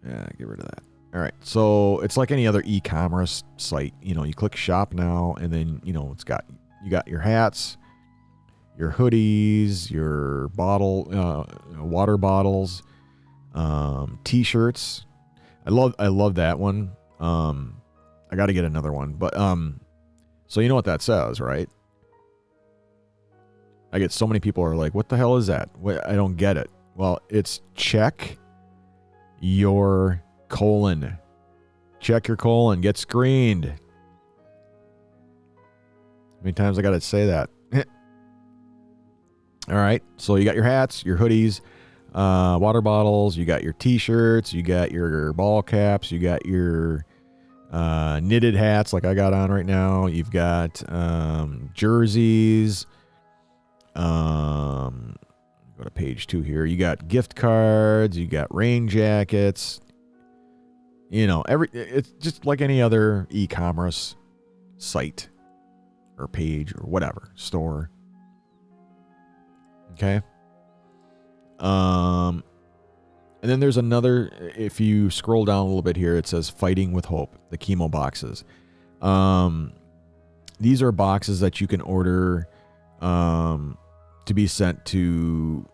Yeah, get rid of that. All right. So it's like any other e-commerce site. You know, you click shop now, and then, you know, you got your hats, your hoodies, your water bottles, t-shirts. I love that one. I got to get another one. But so you know what that says, right? I get so many people are like, what the hell is that? I don't get it. Well, it's check your colon. Check your colon. Get screened. How many times I got to say that? All right. So you got your hats, your hoodies, water bottles. You got your t-shirts. You got your ball caps. You got your knitted hats like I got on right now. You've got jerseys. Go to page 2 here. You got gift cards. You got rain jackets. You know, it's just like any other e-commerce site or page or whatever store. Okay. And then there's another. If you scroll down a little bit here, it says "Fighting with Hope," the chemo boxes. These are boxes that you can order. To be sent to,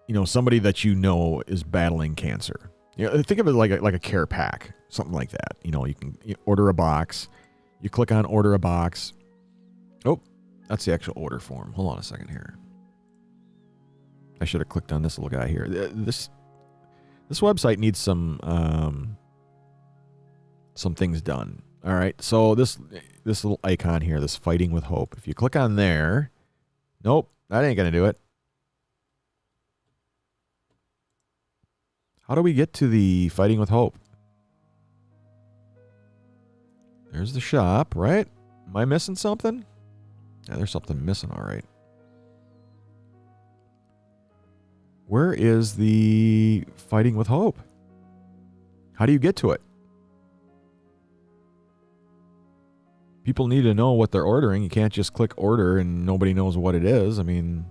you know, somebody that you know is battling cancer. You know, think of it like a care pack, something like that. You know, you order a box. You click on order a box. Oh, that's the actual order form. Hold on a second here. I should have clicked on this little guy here. This website needs some things done. All right, so this little icon here, this Fighting with Hope. If you click on there. Nope, that ain't going to do it. How do we get to the Fighting with Hope? There's the shop, right? Am I missing something? Yeah, there's something missing, all right. Where is the Fighting with Hope? How do you get to it? People need to know what they're ordering. You can't just click order and nobody knows what it is. I mean,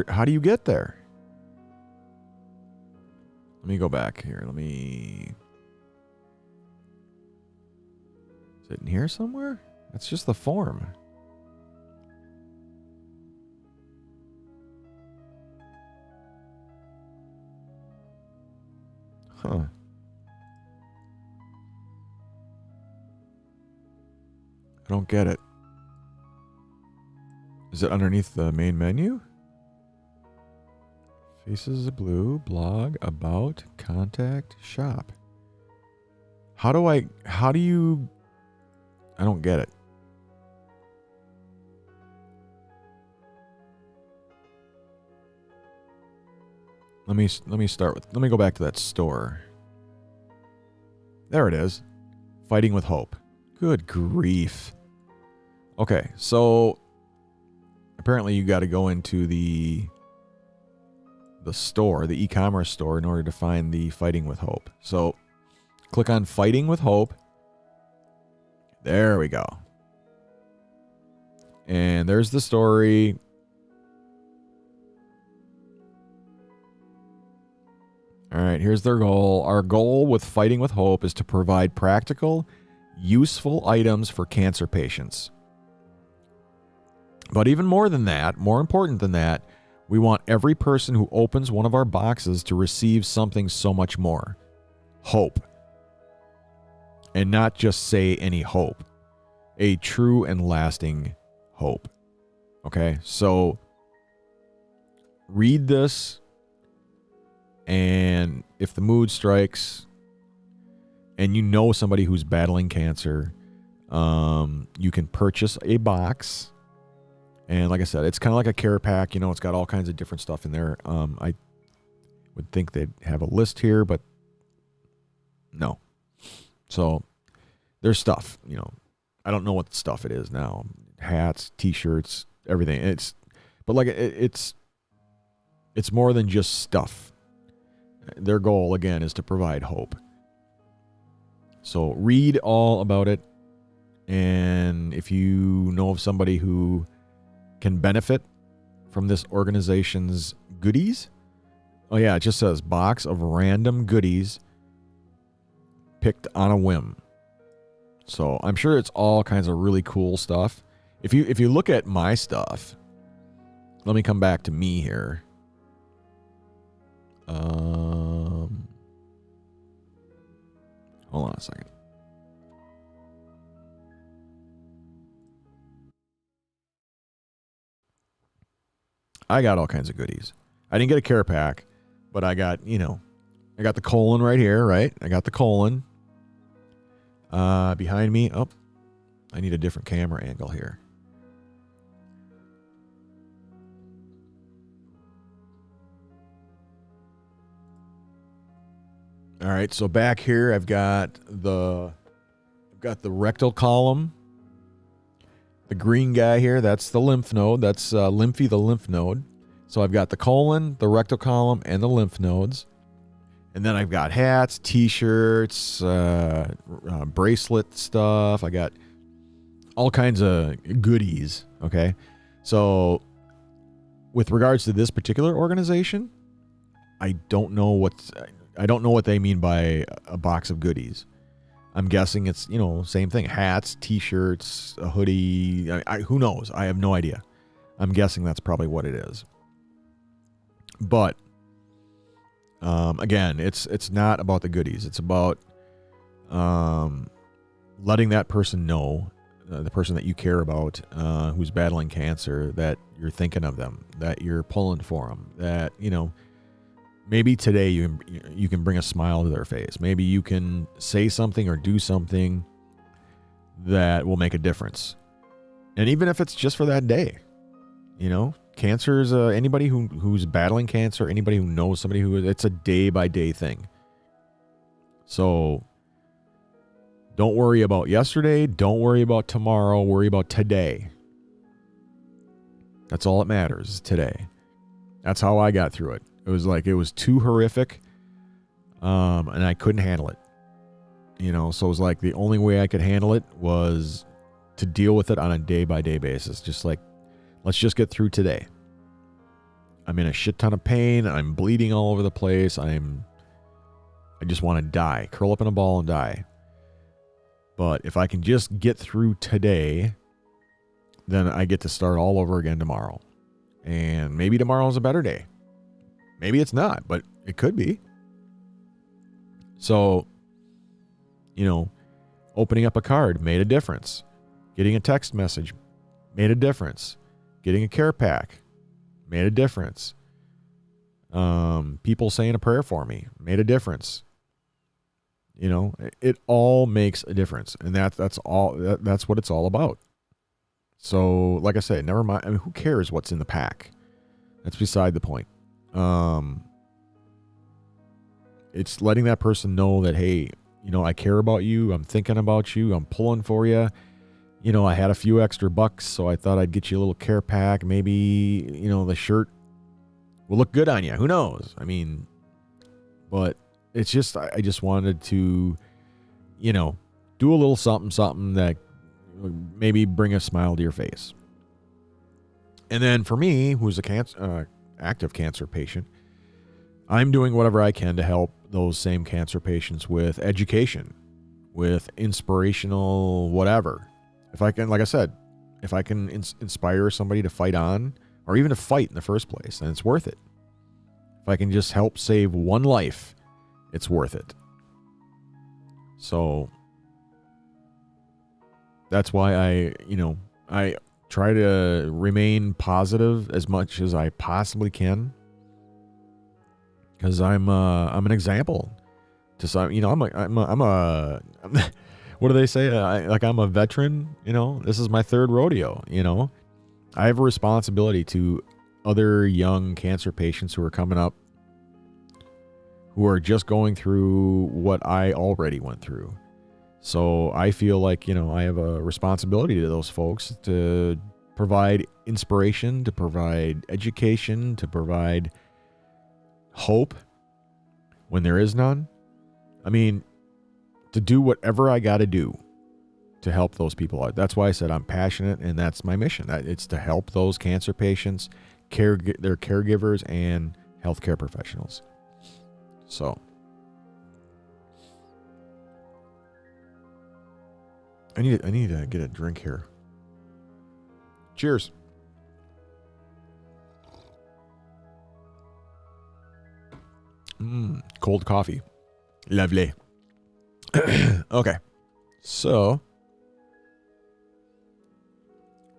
how do you get there? Let me go back here. Is it in here somewhere? That's just the form. Huh. I don't get it. Is it underneath the main menu? Faces of blue, blog, about, contact, shop. I don't get it. Let me go back to that store. There it is. Fighting with Hope. Good grief. Okay, so apparently you got to go into the store, the e-commerce store, in order to find the Fighting with Hope. So click on Fighting with Hope. There we go. And there's the story. All right, here's their goal. Our goal with Fighting with Hope is to provide practical, useful items for cancer patients. But even more than that, more important than that, we want every person who opens one of our boxes to receive something so much more. Hope. And not just say any hope. A true and lasting hope. Okay, so read this, and if the mood strikes and you know somebody who's battling cancer, you can purchase a box. And like I said, it's kind of like a care pack. You know, it's got all kinds of different stuff in there. I would think they'd have a list here, but no. So there's stuff, you know. I don't know what stuff it is now. Hats, T-shirts, everything. It's more than just stuff. Their goal, again, is to provide hope. So read all about it. And if you know of somebody who can benefit from this organization's goodies, oh yeah, it just says box of random goodies picked on a whim. So I'm sure it's all kinds of really cool stuff. If you look at my stuff, let me come back to me here. Hold on a second. I got all kinds of goodies. I didn't get a care pack, but I got, I got the colon right here, right? I got the colon. Behind me, I need a different camera angle here. All right, so back here I've got the rectal column. The green guy here, that's the lymph node. That's Lymphy, the lymph node. So I've got the colon, the rectal column, and the lymph nodes. And then I've got hats, T-shirts, bracelet stuff. I got all kinds of goodies, okay? So with regards to this particular organization, I don't know what they mean by a box of goodies. I'm guessing it's, same thing. Hats, T-shirts, a hoodie. Who knows? I have no idea. I'm guessing that's probably what it is. But, again, it's not about the goodies. It's about letting that person know, the person that you care about, who's battling cancer, that you're thinking of them, that you're pulling for them, that, maybe today you can bring a smile to their face. Maybe you can say something or do something that will make a difference. And even if it's just for that day, cancer is anybody who's battling cancer, anybody who knows somebody it's a day by day thing. So don't worry about yesterday. Don't worry about tomorrow. Worry about today. That's all that matters is today. That's how I got through it. It was too horrific, and I couldn't handle it. So it was like the only way I could handle it was to deal with it on a day-by-day basis. Just like, let's just get through today. I'm in a shit ton of pain. I'm bleeding all over the place. I just want to die. Curl up in a ball and die. But if I can just get through today, then I get to start all over again tomorrow. And maybe tomorrow's a better day. Maybe it's not, but it could be. So, opening up a card made a difference. Getting a text message made a difference. Getting a care pack made a difference. People saying a prayer for me made a difference. It all makes a difference. And that's what it's all about. So, like I said, never mind. I mean, who cares what's in the pack? That's beside the point. It's letting that person know that, hey, I care about you. I'm thinking about you. I'm pulling for you. I had a few extra bucks, so I thought I'd get you a little care pack. Maybe, the shirt will look good on you. Who knows? I mean, but it's just, I just wanted to, do a little something that maybe bring a smile to your face. And then for me, who's a active cancer patient, I'm doing whatever I can to help those same cancer patients with education, with inspirational whatever. If I can, like I said, if I can inspire somebody to fight on, or even to fight in the first place, then it's worth it. If I can just help save one life, it's worth it. So that's why I try to remain positive as much as I possibly can, because I'm an example to some. I'm a what do they say? I'm a veteran. This is my third rodeo. I have a responsibility to other young cancer patients who are coming up, who are just going through what I already went through. So I feel like, I have a responsibility to those folks to provide inspiration, to provide education, to provide hope when there is none. I mean, to do whatever I got to do to help those people out. That's why I said I'm passionate, and that's my mission. It's to help those cancer patients, their caregivers, and healthcare professionals. So I need to get a drink here. Cheers. Cold coffee. Lovely. Okay. So,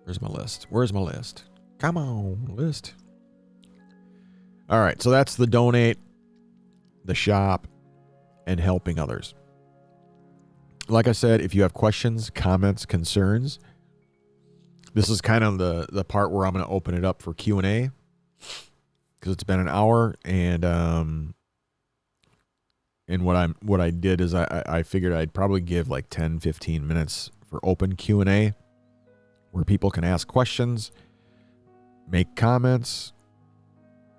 where's my list? Come on, list. All right. So that's the donate, the shop, and helping others. Like I said, if you have questions, comments, concerns, this is kind of the part where I'm going to open it up for Q&A, because it's been an hour, and what I did is I figured I'd probably give like 10-15 minutes for open Q&A, where people can ask questions, make comments,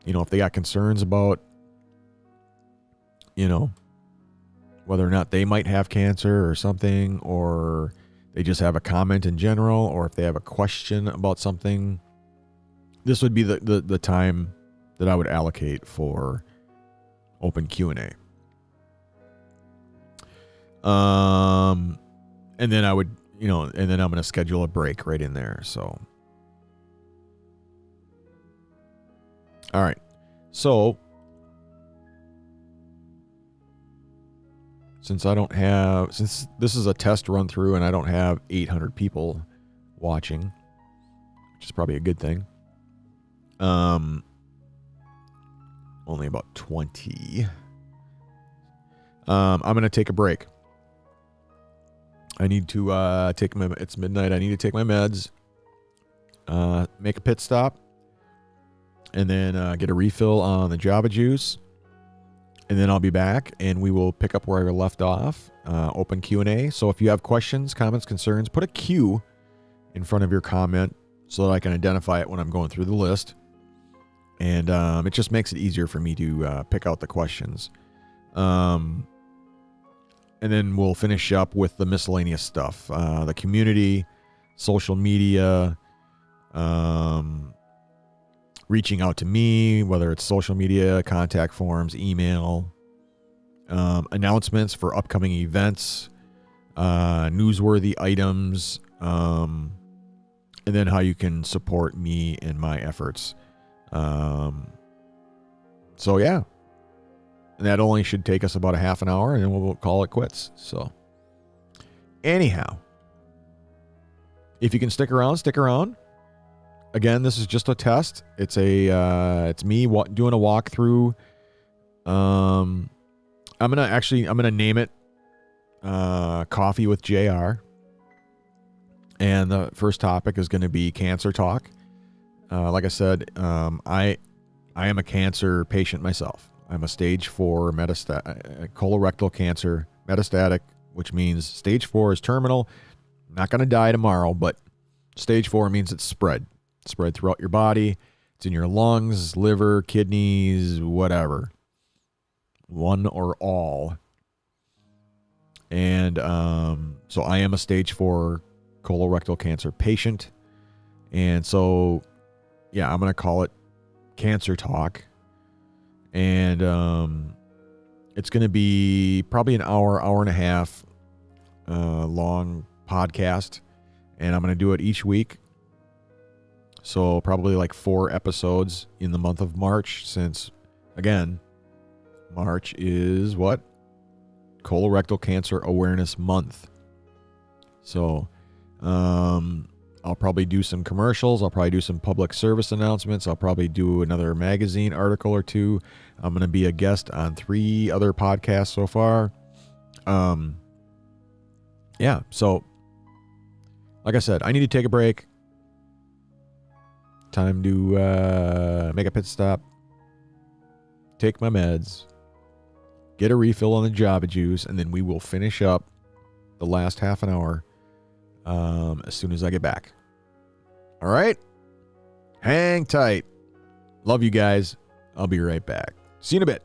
if they got concerns about, whether or not they might have cancer or something, or they just have a comment in general, or if they have a question about something. This would be the time that I would allocate for open Q&A. And then I would, and then I'm going to schedule a break right in there. So, all right. So, since this is a test run through and I don't have 800 people watching, which is probably a good thing. Only about 20. I'm going to take a break. I need to it's midnight. I need to take my meds, make a pit stop, and then get a refill on the Java Juice. And then I'll be back, and we will pick up where I left off, open Q&A. So if you have questions, comments, concerns, put a Q in front of your comment so that I can identify it when I'm going through the list. And it just makes it easier for me to pick out the questions. And then we'll finish up with the miscellaneous stuff, the community, social media, reaching out to me, whether it's social media, contact forms, email, announcements for upcoming events, newsworthy items, and then how you can support me in my efforts. So yeah, and that only should take us about a half an hour, and then we'll call it quits. So anyhow, if you can stick around, stick around. Again, this is just a test. It's it's me doing a walkthrough. I'm gonna name it Coffee with JR. And the first topic is going to be cancer talk. Like I said, I am a cancer patient myself. I'm a stage 4 colorectal cancer, metastatic, which means stage 4 is terminal. I'm not going to die tomorrow, but stage 4 means it's spread throughout your body. It's in your lungs, liver, kidneys, whatever. One or all. And so I am a stage 4 colorectal cancer patient. And so, yeah, I'm going to call it Cancer Talk. And it's going to be probably an hour and a half long podcast. And I'm going to do it each week. So probably like 4 episodes in the month of March, since, again, March is what? Colorectal Cancer Awareness Month. So I'll probably do some commercials. I'll probably do some public service announcements. I'll probably do another magazine article or two. I'm going to be a guest on 3 other podcasts so far. Yeah, so like I said, I need to take a break. Time to make a pit stop, take my meds, get a refill on the Java Juice, and then we will finish up the last half an hour as soon as I get back. All right? Hang tight. Love you guys. I'll be right back. See you in a bit.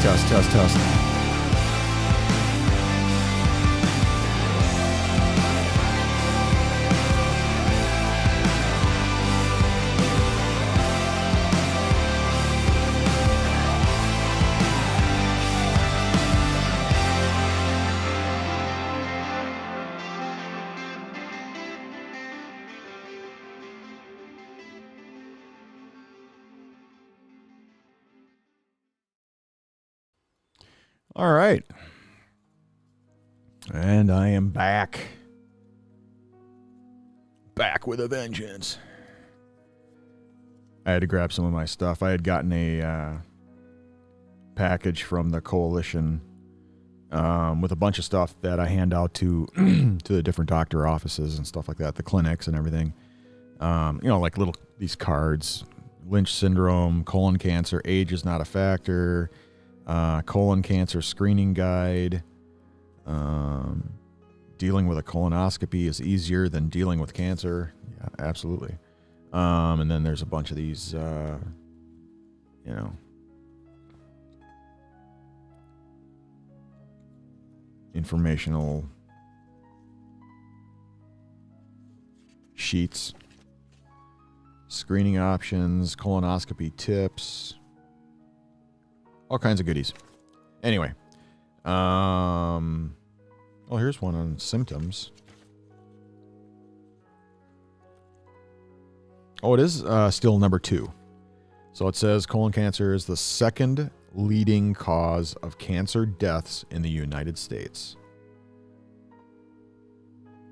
Test, test, test. All right. And I am back. Back with a vengeance. I had to grab some of my stuff. I had gotten a package from the coalition with a bunch of stuff that I hand out to to the different doctor offices and stuff like that, the clinics and everything. Like these cards, Lynch syndrome, colon cancer, age is not a factor. Colon cancer screening guide. Dealing with a colonoscopy is easier than dealing with cancer. Yeah, absolutely. And then there's a bunch of these, informational sheets, screening options, colonoscopy tips, all kinds of goodies. Anyway, here's one on symptoms. Oh, it is still number 2. So it says colon cancer is the second leading cause of cancer deaths in the United States.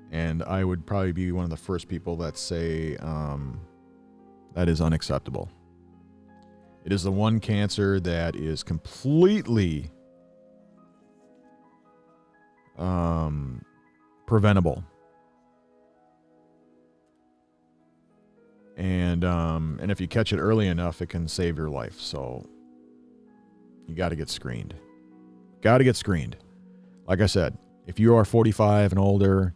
And I would probably be one of the first people that say that is unacceptable. It is the one cancer that is completely preventable. And if you catch it early enough, it can save your life. So you got to get screened. Got to get screened. Like I said, if you are 45 and older,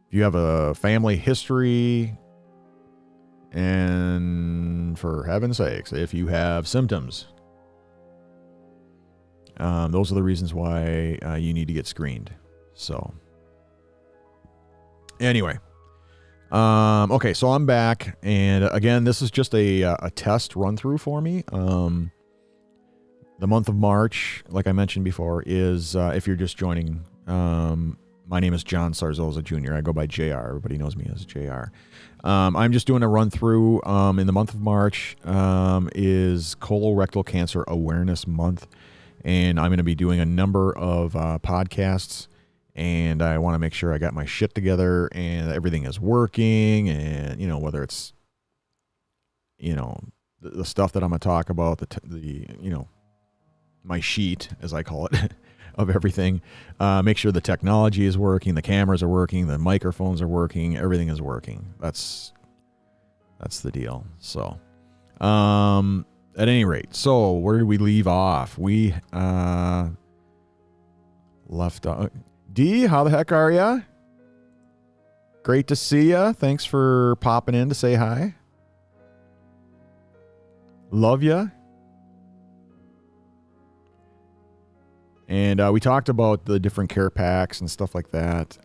if you have a family history, and for heaven's sakes, if you have symptoms, those are the reasons why you need to get screened. So anyway, okay, so I'm back, and again, this is just a test run through for me. The month of March, like I mentioned before, is if you're just joining, my name is John Sarzosa Jr. I go by JR. Everybody knows me as JR. I'm just doing a run through. In the month of March is Colorectal Cancer Awareness Month, and I'm going to be doing a number of podcasts, and I want to make sure I got my shit together and everything is working, and whether it's the stuff that I'm going to talk about, the my sheet, as I call it, of everything. Make sure the technology is working, the cameras are working, the microphones are working, everything is working. That's the deal. So, at any rate, so where did we leave off? We left off. D, how the heck are ya? Great to see ya. Thanks for popping in to say hi. Love ya. And we talked about the different care packs and stuff like that,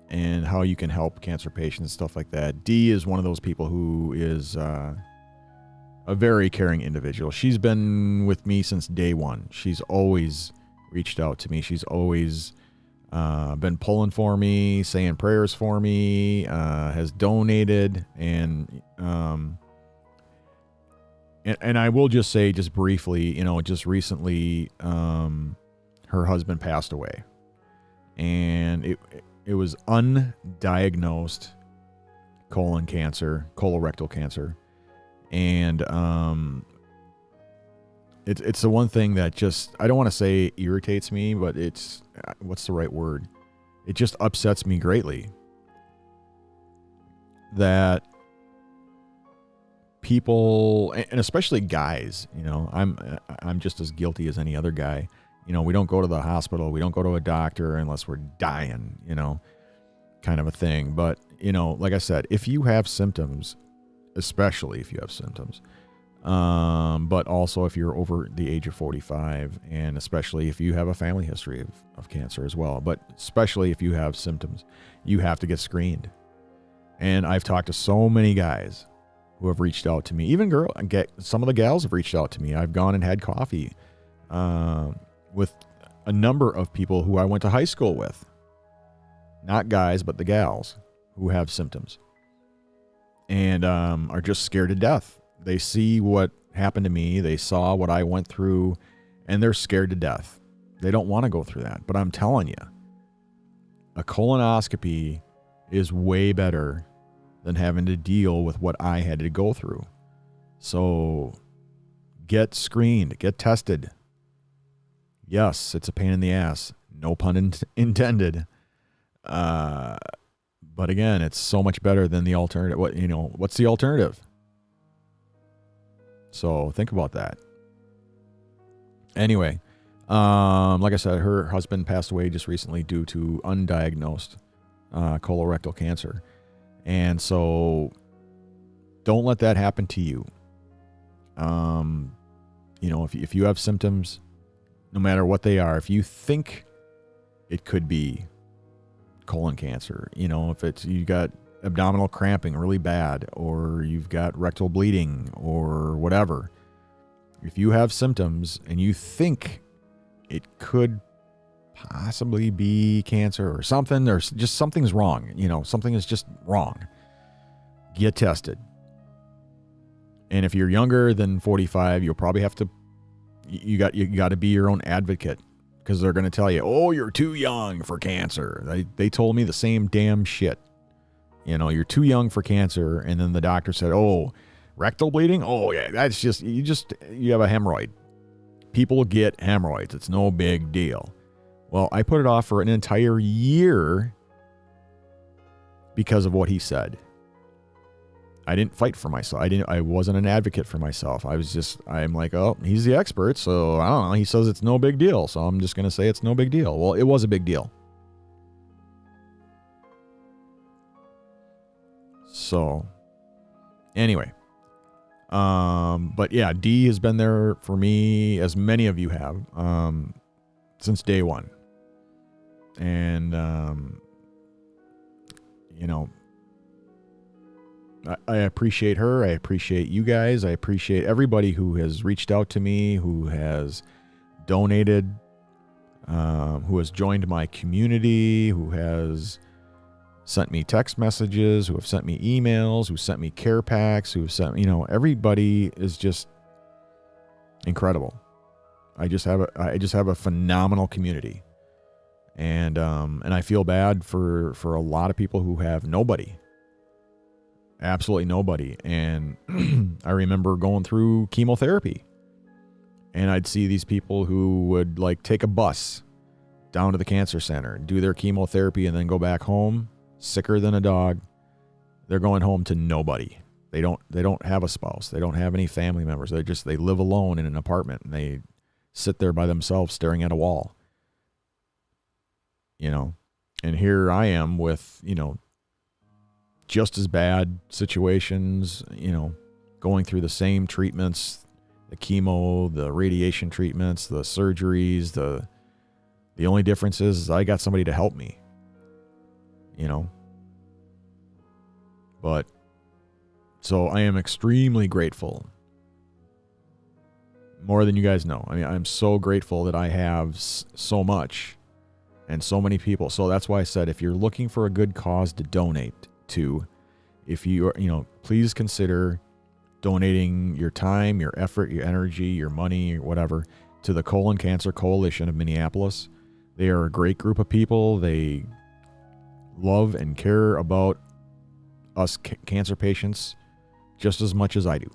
and how you can help cancer patients and stuff like that. Dee is one of those people who is a very caring individual. She's been with me since day one. She's always reached out to me. She's always been pulling for me, saying prayers for me, has donated, and I will just say, just briefly, just recently, her husband passed away, and it was undiagnosed colorectal cancer, and it's the one thing that just, I don't want to say irritates me, but it's, what's the right word? It just upsets me greatly that people, and especially guys, I'm just as guilty as any other guy. We don't go to the hospital, we don't go to a doctor unless we're dying, kind of a thing. But, like I said, if you have symptoms, especially if you have symptoms, But also if you're over the age of 45, and especially if you have a family history of cancer as well, but especially if you have symptoms, you have to get screened. And I've talked to so many guys who have reached out to me, even some of the gals have reached out to me. I've gone and had coffee with a number of people who I went to high school with, not guys, but the gals who have symptoms and are just scared to death. They see what happened to me. They saw what I went through, and they're scared to death. They don't want to go through that. But I'm telling you, a colonoscopy is way better than having to deal with what I had to go through. So get screened, get tested. Yes, it's a pain in the ass. No pun intended. But again, it's so much better than the alternative. What's the alternative? So think about that. Anyway, like I said, her husband passed away just recently due to undiagnosed colorectal cancer. And so don't let that happen to you. If you have symptoms, no matter what they are, if you think it could be colon cancer, if you got abdominal cramping really bad, or you've got rectal bleeding or whatever, if you have symptoms and you think it could possibly be cancer or something, or just something's wrong, something is just wrong, get tested. And if you're younger than 45, you'll probably have to, you got to be your own advocate, because they're going to tell you, oh, you're too young for cancer. They told me the same damn shit. You're too young for cancer. And then the doctor said, oh, rectal bleeding? Oh, yeah, that's you have a hemorrhoid. People get hemorrhoids. It's no big deal. Well, I put it off for an entire year because of what he said. I didn't fight for myself. I wasn't an advocate for myself. I'm like, oh, he's the expert, so I don't know. He says it's no big deal, so I'm just going to say it's no big deal. Well, it was a big deal. So, anyway. But yeah, D has been there for me, as many of you have, since day one. And, I appreciate her. I appreciate you guys. I appreciate everybody who has reached out to me, who has donated, who has joined my community, who has sent me text messages, who have sent me emails, who sent me care packs, who have sent, everybody is just incredible. I just have a phenomenal community. And I feel bad for a lot of people who have nobody. Absolutely nobody. And I remember going through chemotherapy, and I'd see these people who would take a bus down to the cancer center, do their chemotherapy, and then go back home sicker than a dog. They're going home to nobody. They don't have a spouse. They don't have any family members. They live alone in an apartment, and they sit there by themselves staring at a wall. And here I am with, just as bad situations, going through the same treatments, the chemo, the radiation treatments, the surgeries. The only difference is I got somebody to help me, But, so I am extremely grateful. More than you guys know. I mean, I'm so grateful that I have so much and so many people. So that's why I said, if you're looking for a good cause to donate to, if you are, please consider donating your time, your effort, your energy, your money, whatever, to the Colon Cancer Coalition of Minneapolis. They are a great group of people. They love and care about us cancer patients just as much as I do.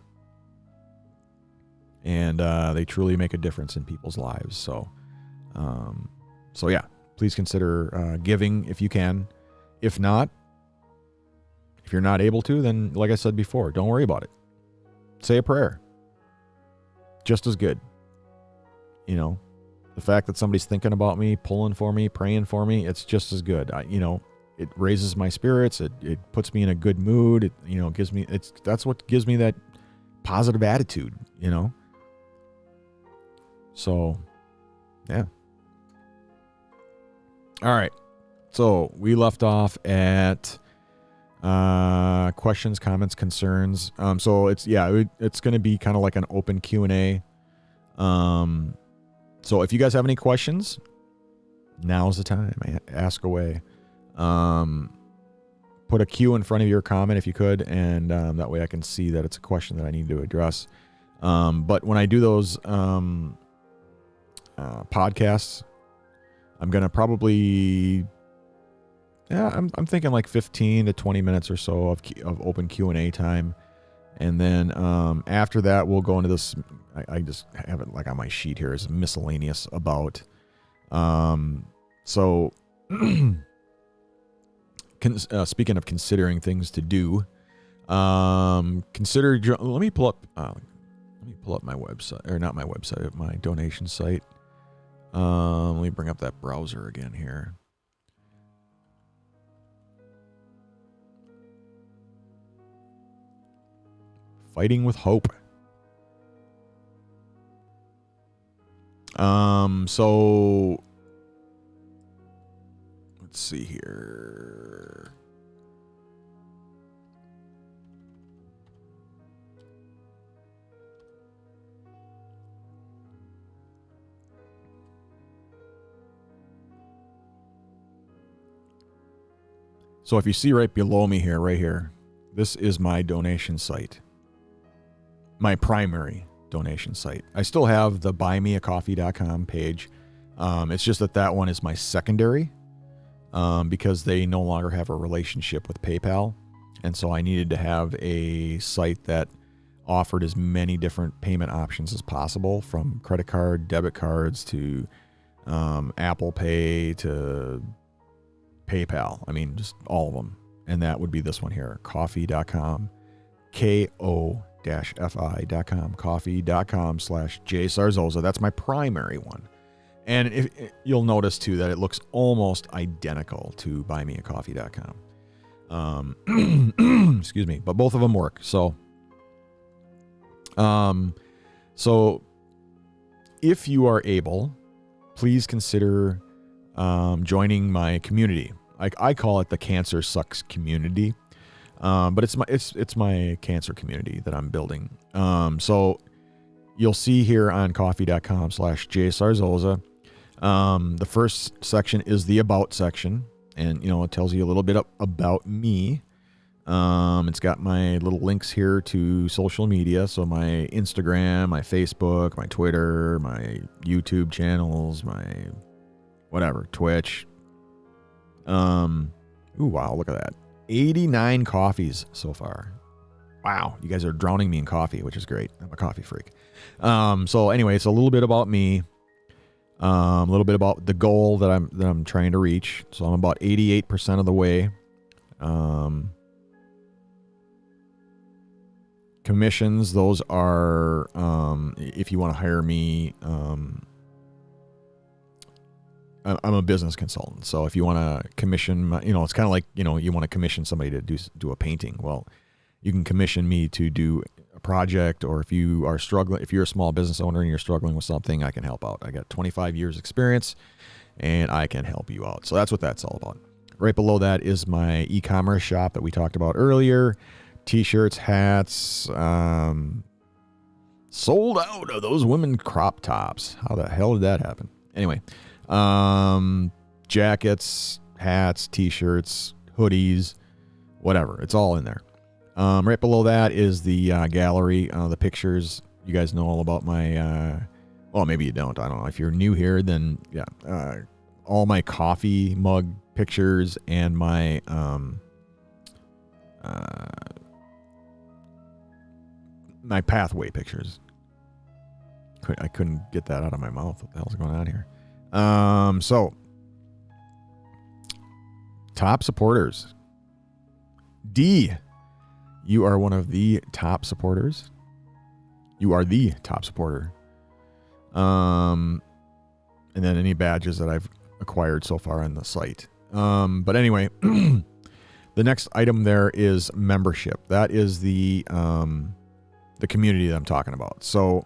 And they truly make a difference in people's lives. So yeah, please consider giving if you can. If not, if you're not able to, then like I said before, don't worry about it. Say a prayer. Just as good. The fact that somebody's thinking about me, pulling for me, praying for me, it's just as good. It raises my spirits. It puts me in a good mood. It, gives me, that's what gives me that positive attitude, you know? So, yeah. All right. So we left off at questions, comments, concerns. So it's going to be kind of like an open Q&A. So if you guys have any questions, now's the time. Ask away. Put a Q in front of your comment if you could, and that way I can see that it's a question that I need to address. But when I do those podcasts, I'm gonna probably, I'm thinking like 15 to 20 minutes or so of open Q&A time, and then after that we'll go into this. I just have it like on my sheet here is miscellaneous about. So speaking of considering things to do, consider. Let me pull up my website, or not my website, my donation site. Let me bring up that browser again here. Fighting with Hope. So let's see here. So if you see right below me here, right here, this is my donation site. My primary donation site. I still have the buymeacoffee.com page. It's just that one is my secondary because they no longer have a relationship with PayPal. And so I needed to have a site that offered as many different payment options as possible, from credit card, debit cards to Apple Pay to PayPal. I mean, just all of them. And that would be this one here, coffee.com, ko-fi.com, coffee.com/JSarzosa. That's my primary one. And you'll notice too that it looks almost identical to buymeacoffee.com. Excuse me, but both of them work. So if you are able, please consider joining my community. I call it the Cancer Sucks community, but it's my cancer community that I'm building. So you'll see here on coffee.com/JSarzosa, the first section is the About section, and it tells you a little bit about me. It's got my little links here to social media, so my Instagram, my Facebook, my Twitter, my YouTube channels, my whatever, Twitch. Ooh, wow, look at that. 89 coffees so far. Wow, you guys are drowning me in coffee, which is great. I'm a coffee freak. So anyway, it's a little bit about me. A little bit about the goal that I'm trying to reach. So I'm about 88% of the way. Commissions, those are if you want to hire me. I'm a business consultant, so if you want to commission, it's kind of like, you want to commission somebody to do a painting. Well, you can commission me to do a project, or if you are struggling, if you're a small business owner and you're struggling with something, I can help out. I got 25 years experience, and I can help you out. So that's what that's all about. Right below that is my e-commerce shop that we talked about earlier. T-shirts, hats, sold out of those women crop tops. How the hell did that happen? Anyway. Jackets, hats, t-shirts, hoodies, whatever. It's all in there. Right below that is the gallery, the pictures. You guys know all about my, well, maybe you don't. I don't know. If you're new here, then yeah, all my coffee mug pictures and my, my pathway pictures. I couldn't get that out of my mouth. What the hell's going on here? So top supporters. D, you are one of the top supporters. You are the top supporter. And then any badges that I've acquired so far on the site. But anyway, the next item there is membership. That is the the community that I'm talking about. So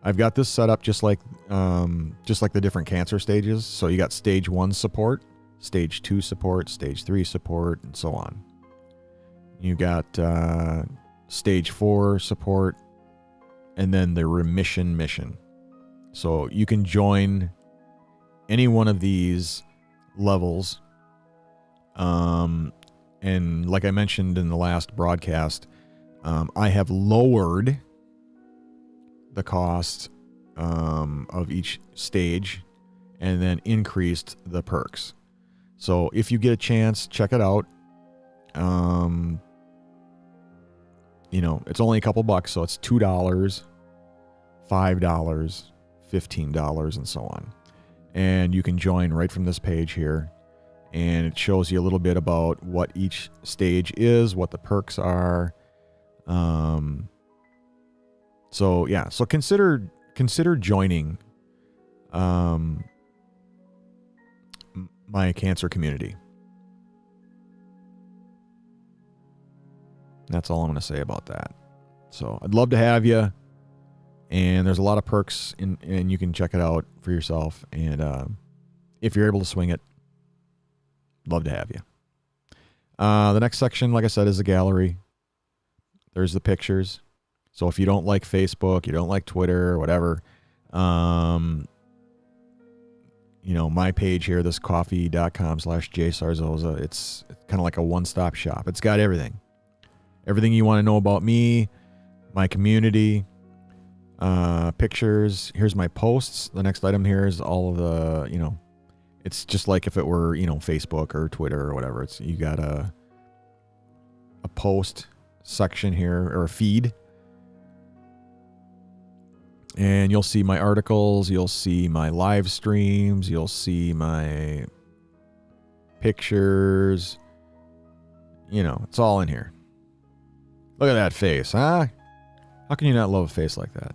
I've got this set up just like the different cancer stages. So you got stage 1 support, stage 2 support, stage 3 support, and so on. You got stage 4 support, and then the remission mission. So you can join any one of these levels. And like I mentioned in the last broadcast, I have lowered the cost of each stage and then increased the perks. So if you get a chance, check it out. It's only a couple bucks, so it's $2, $5, $15, and so on. And you can join right from this page here. And it shows you a little bit about what each stage is, what the perks are. So consider joining my cancer community. That's all I'm going to say about that. So I'd love to have you. And there's a lot of perks, and you can check it out for yourself. And if you're able to swing it, love to have you. The next section, like I said, is the gallery. There's the pictures. So if you don't like Facebook, you don't like Twitter, or whatever, my page here, this coffee.com/jsarzosa, it's kind of like a one-stop shop. It's got everything. Everything you want to know about me, my community, pictures. Here's my posts. The next item here is all of the, it's just like if it were, Facebook or Twitter or whatever. You got a post section here, or a feed. And you'll see my articles, you'll see my live streams, you'll see my pictures. It's all in here. Look at that face, huh? How can you not love a face like that?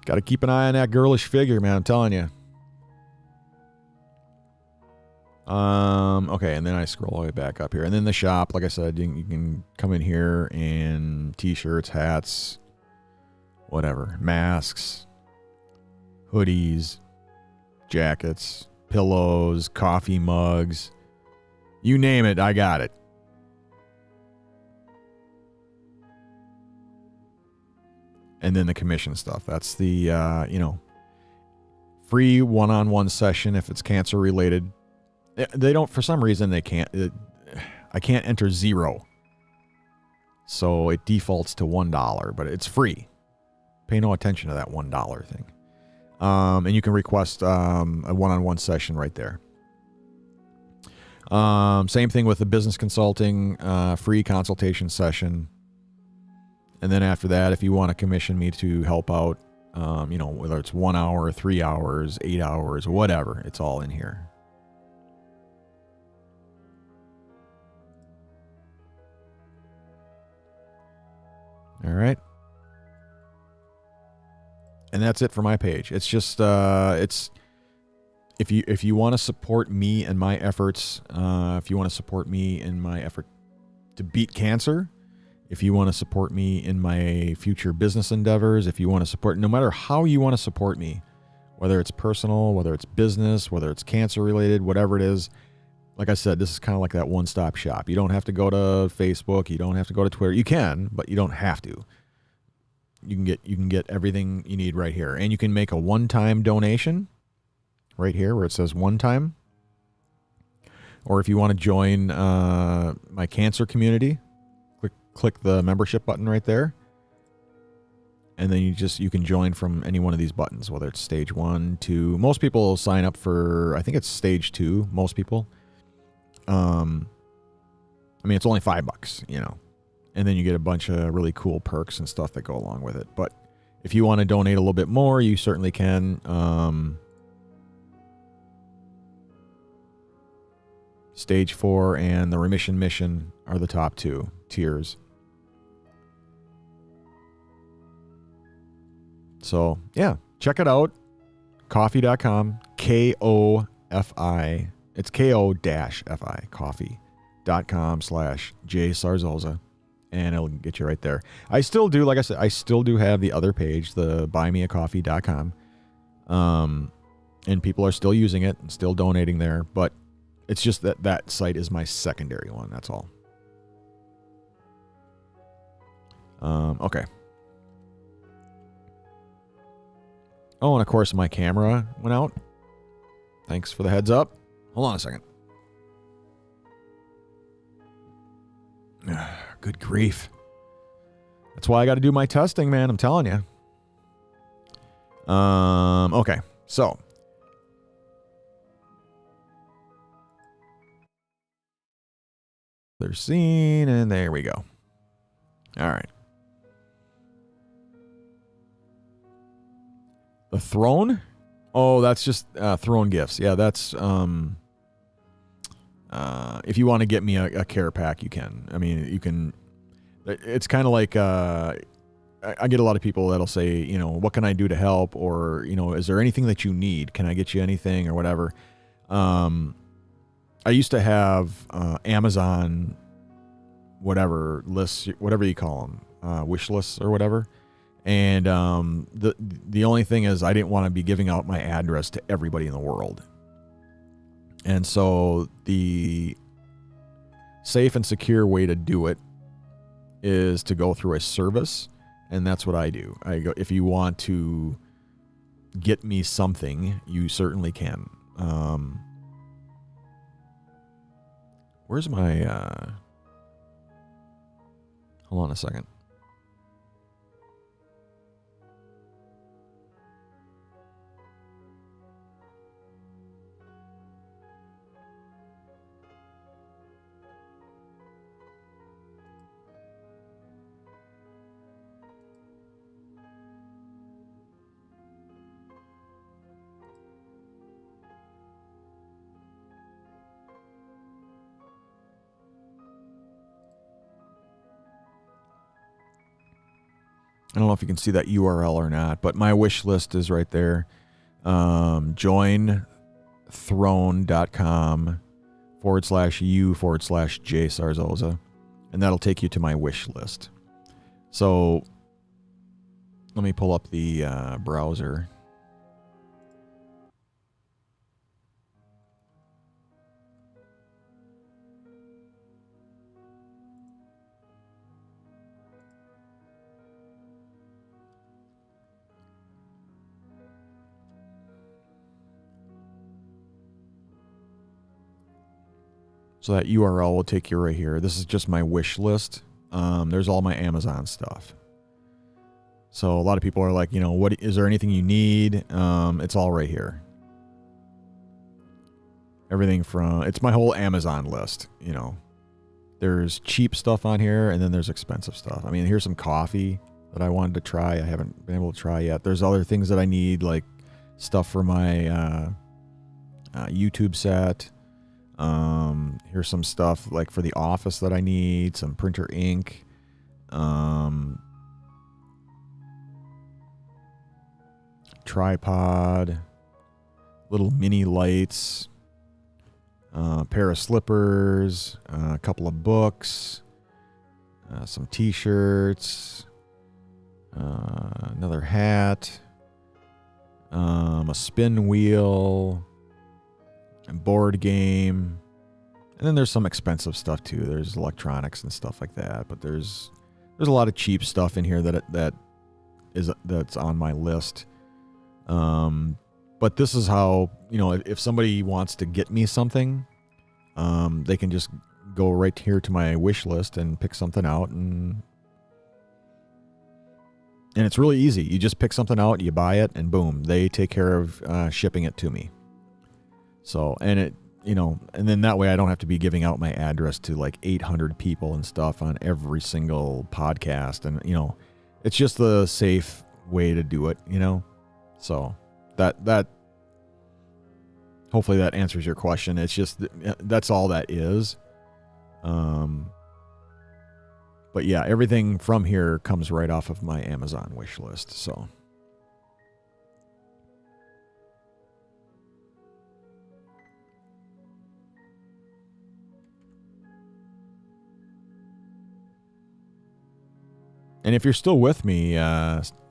Got to keep an eye on that girlish figure, man. I'm telling you. Okay, and then I scroll all the way back up here. And then the shop, like I said, you can come in here and t-shirts, hats, whatever, masks, hoodies, jackets, pillows, coffee mugs, you name it, I got it. And then the commission stuff. That's the, free one-on-one session if it's cancer related. They don't, for some reason, they can't. I can't enter 0. So it defaults to $1, but it's free. Pay no attention to that $1 thing. And you can request a one-on-one session right there. Same thing with the business consulting, free consultation session. And then after that, if you want to commission me to help out, whether it's 1 hour, 3 hours, 8 hours, whatever, it's all in here. All right. And that's it for my page. It's just, it's, if you want to support me and my efforts, if you want to support me in my effort to beat cancer, if you want to support me in my future business endeavors, if you want to support, no matter how you want to support me, whether it's personal, whether it's business, whether it's cancer related, whatever it is, like I said, this is kind of like that one-stop shop. You don't have to go to Facebook. You don't have to go to Twitter. You can, but you don't have to. You can get everything you need right here. And you can make a one-time donation right here where it says one-time. Or if you want to join my cancer community, click the membership button right there. And then you can join from any one of these buttons, whether it's stage 1, 2. Most people sign up for, I think it's stage 2, most people. It's only $5, and then you get a bunch of really cool perks and stuff that go along with it. But if you want to donate a little bit more, you certainly can. Stage 4 and the remission mission are the top 2 tiers. So, yeah, check it out. Coffee.com, KOFI.com. It's ko-fi, coffee.com/jsarzosa, and it'll get you right there. I still do, like I said, I still do have the other page, the buymeacoffee.com. And people are still using it and still donating there, but it's just that site is my secondary one. That's all. Okay. Oh, and of course my camera went out. Thanks for the heads up. Hold on a second. Good grief. That's why I got to do my testing, man. I'm telling you. Okay. So. They're seen, and there we go. All right. The throne? Oh, that's just throne gifts. Yeah, that's if you want to get me a care pack, you can. I mean, you can. It's kind of like I get a lot of people that'll say, you know, what can I do to help, or you know, is there anything that you need? Can I get you anything or whatever? I used to have Amazon, whatever lists, whatever you call them, wish lists or whatever. And the only thing is I didn't want to be giving out my address to everybody in the world. And so the safe and secure way to do it is to go through a service. And that's what I do. I go, if you want to get me something, you certainly can. Where's my, hold on a second. I don't know if you can see that URL or not, but my wish list is right there. jointhrone.com/u/J-Sarzosa. And that'll take you to my wish list. So let me pull up the browser. So that URL will take you right here. This is just my wish list. There's all my Amazon stuff. So a lot of people are like, you know, what is there anything you need? It's all right here. Everything from, it's my whole Amazon list, you know. There's cheap stuff on here, and then there's expensive stuff. I mean, here's some coffee that I wanted to try. I haven't been able to try yet. There's other things that I need, like stuff for my YouTube set. Here's some stuff like for the office that I need, some printer ink, tripod, little mini lights, pair of slippers, a couple of books, some t-shirts, another hat, a spin wheel, a board game, and then there's some expensive stuff too. There's electronics and stuff like that, but there's a lot of cheap stuff in here that's on my list. But this is how, you know, if somebody wants to get me something, they can just go right here to my wish list and pick something out, and it's really easy. You just pick something out, you buy it, and boom, they take care of shipping it to me. So, and it, you know, and then that way I don't have to be giving out my address to like 800 people and stuff on every single podcast. And, you know, it's just the safe way to do it, you know? So that hopefully that answers your question. It's just, that's all that is. But yeah, everything from here comes right off of my Amazon wish list. So. And if you're still with me,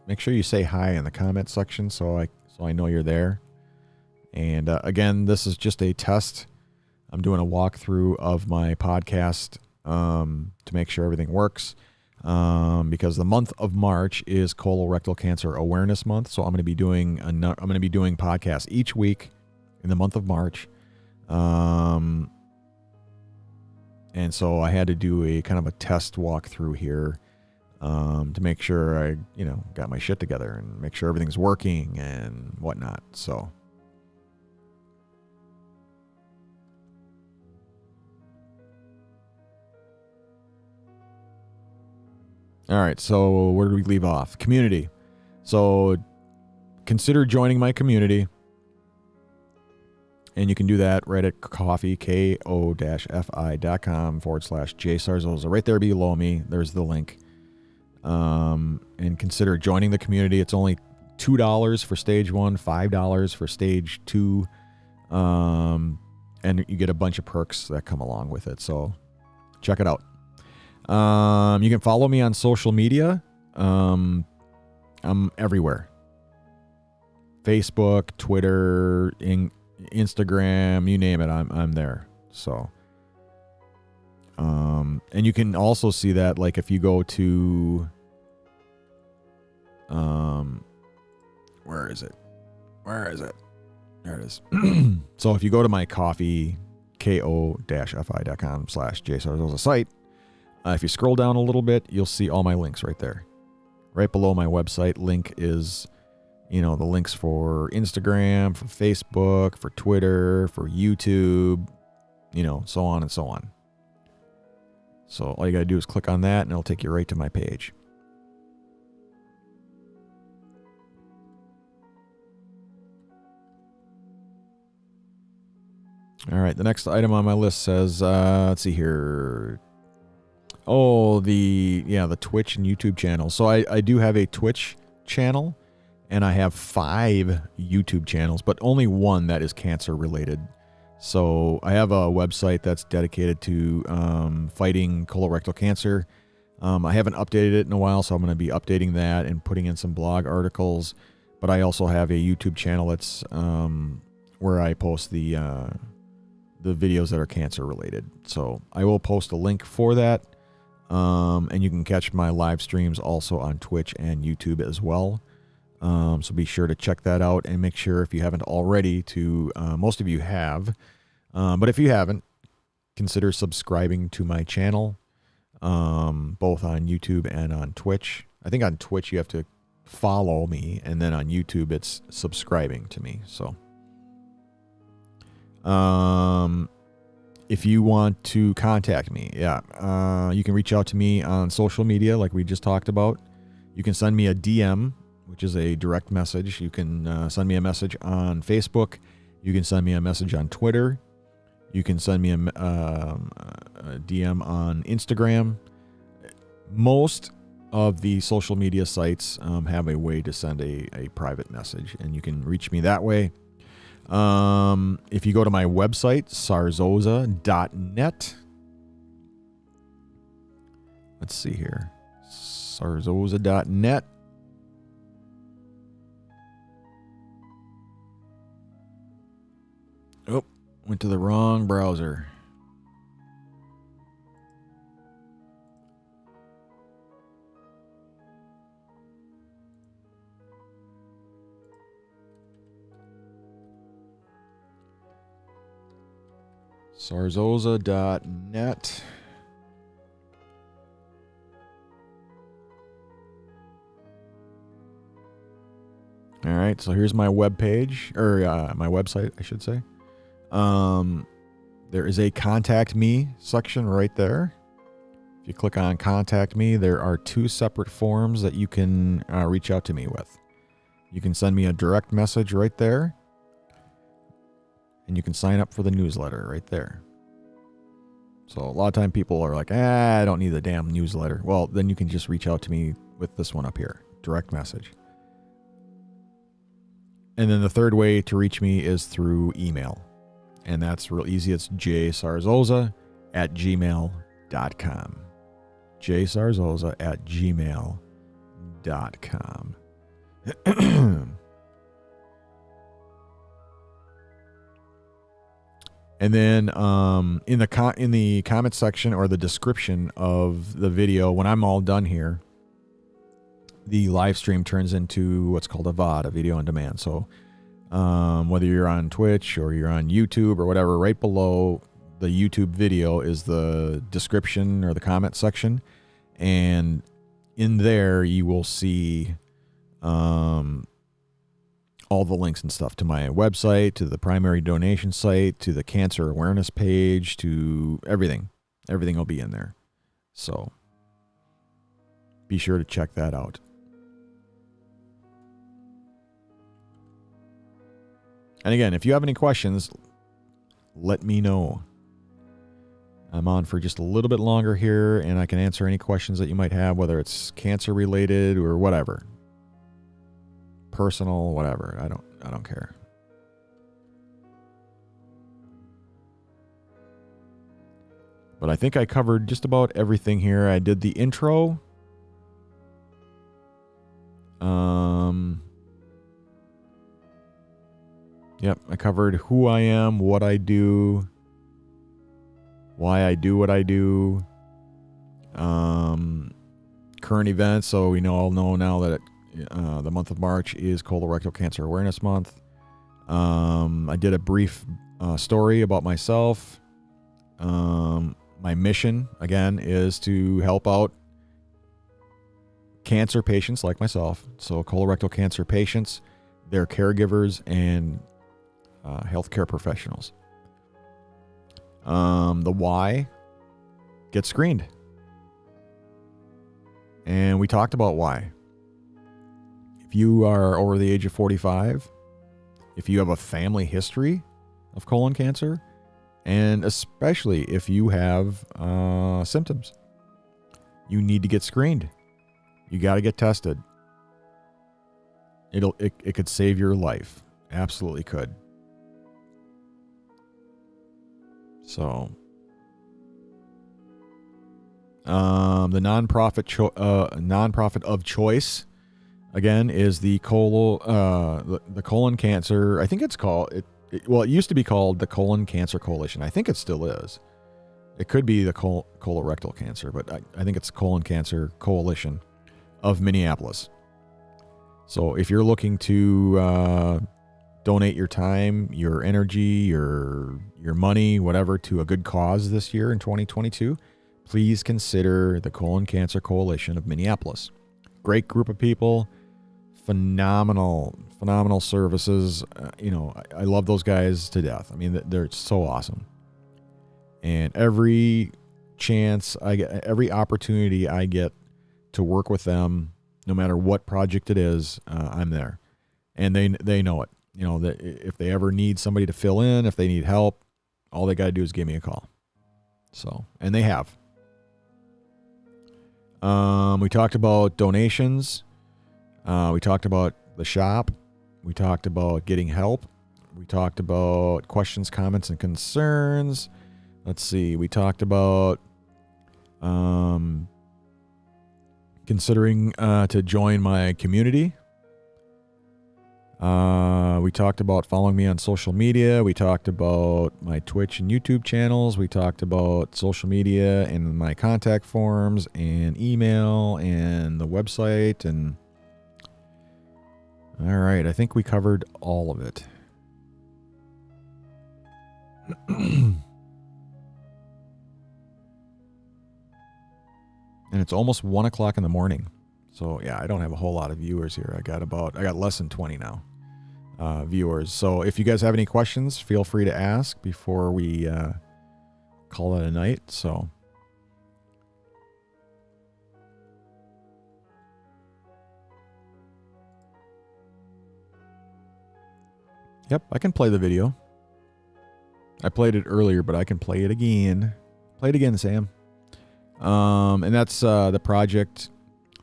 make sure you say hi in the comment section so I know you're there. And again, this is just a test. I'm doing a walkthrough of my podcast to make sure everything works. Because the month of March is Colorectal Cancer Awareness Month, so I'm going to be doing podcasts each week in the month of March. And so I had to do a kind of a test walkthrough here to make sure I, got my shit together and make sure everything's working and whatnot. So. All right, so where did we leave off? Community. So consider joining my community. And you can do that right at ko-fi.com /JSarzosa. Right there below me, there's the link. And consider joining the community. It's only $2 for stage 1, $5 for stage 2. And you get a bunch of perks that come along with it. So check it out. You can follow me on social media. I'm everywhere. Facebook, Twitter, Instagram, you name it, I'm there. So, and you can also see that, like, if you go to, where is it? There it is. So if you go to my ko-fi.com /JSarzosa site, if you scroll down a little bit, you'll see all my links right there. Right below my website link is, the links for Instagram, for Facebook, for Twitter, for YouTube, so on and so on. So all you got to do is click on that and it'll take you right to my page. All right, the next item on my list says, let's see here. Oh, the Twitch and YouTube channel. So I do have a Twitch channel, and I have 5 YouTube channels, but only one that is cancer related. So I have a website that's dedicated to fighting colorectal cancer. I haven't updated it in a while, so I'm going to be updating that and putting in some blog articles. But I also have a YouTube channel that's where I post the videos that are cancer related. So I will post a link for that. And you can catch my live streams also on Twitch and YouTube as well. So be sure to check that out and make sure, if you haven't already, to, most of you have, but if you haven't, consider subscribing to my channel, both on YouTube and on Twitch. I think on Twitch you have to follow me, and then on YouTube it's subscribing to me. So, if you want to contact me, you can reach out to me on social media like we just talked about. You can send me a DM, which is a direct message. You can send me a message on Facebook. You can send me a message on Twitter. You can send me a DM on Instagram. Most of the social media sites have a way to send a private message, and you can reach me that way. If you go to my website, sarzosa.net. Let's see here. sarzosa.net. Oh, went to the wrong browser. sarzosa.net. All right, so here's my webpage, or my website, I should say. There is a contact me section right there. If you click on contact me, there are 2 separate forms that you can reach out to me with. You can send me a direct message right there, and you can sign up for the newsletter right there. So a lot of time people are like, I don't need the damn newsletter. Well, then you can just reach out to me with this one up here, direct message. And then the third way to reach me is through email. And that's real easy. It's jsarzosa@gmail.com. jsarzosa@gmail.com. newsworthy.com. And then in the comment section or the description of the video, when I'm all done here, the live stream turns into what's called a VOD, a video on demand. So whether you're on Twitch or you're on YouTube or whatever, right below the YouTube video is the description or the comment section. And in there, you will see all the links and stuff to my website, to the primary donation site, to the cancer awareness page, to everything. Everything will be in there. So be sure to check that out. And again, if you have any questions, let me know. I'm on for just a little bit longer here, and I can answer any questions that you might have, whether it's cancer related or whatever. Personal, whatever. I don't care. But I think I covered just about everything here. I did the intro. Yep, I covered who I am, what I do, why I do what I do, current events. So we all know now that the month of March is Colorectal Cancer Awareness Month. I did a brief story about myself. My mission, again, is to help out cancer patients like myself. So colorectal cancer patients, their caregivers, and healthcare professionals. The why, get screened. And we talked about why. If you are over the age of 45, if you have a family history of colon cancer, and especially if you have symptoms, you need to get screened. You got to get tested. It could save your life. Absolutely could. So, the nonprofit of choice, again, is the colon cancer. I think it's called it used to be called the Colon Cancer Coalition. I think it still is. It could be the colorectal cancer, but I think it's Colon Cancer Coalition of Minneapolis. So if you're looking to donate your time, your energy, your money, whatever, to a good cause this year in 2022, please consider the Colon Cancer Coalition of Minneapolis. Great group of people, phenomenal services. I love those guys to death. I mean, they're so awesome. And every chance I get, every opportunity I get to work with them, no matter what project it is, I'm there. And they know it. That if they ever need somebody to fill in, if they need help, all they got to do is give me a call. So, and they have. We talked about donations. We talked about the shop. We talked about getting help. We talked about questions, comments, and concerns. Let's see. We talked about considering to join my community. We talked about following me on social media. We talked about my Twitch and YouTube channels. We talked about social media and my contact forms and email and the website. And all right, I think we covered all of it. And it's almost 1 o'clock in the morning. So yeah, I don't have a whole lot of viewers here. I got less than 20 now. Viewers. So if you guys have any questions, feel free to ask before we call it a night. So yep, I can play the video. I played it earlier, but I can play it again. Play it again, Sam. And that's the project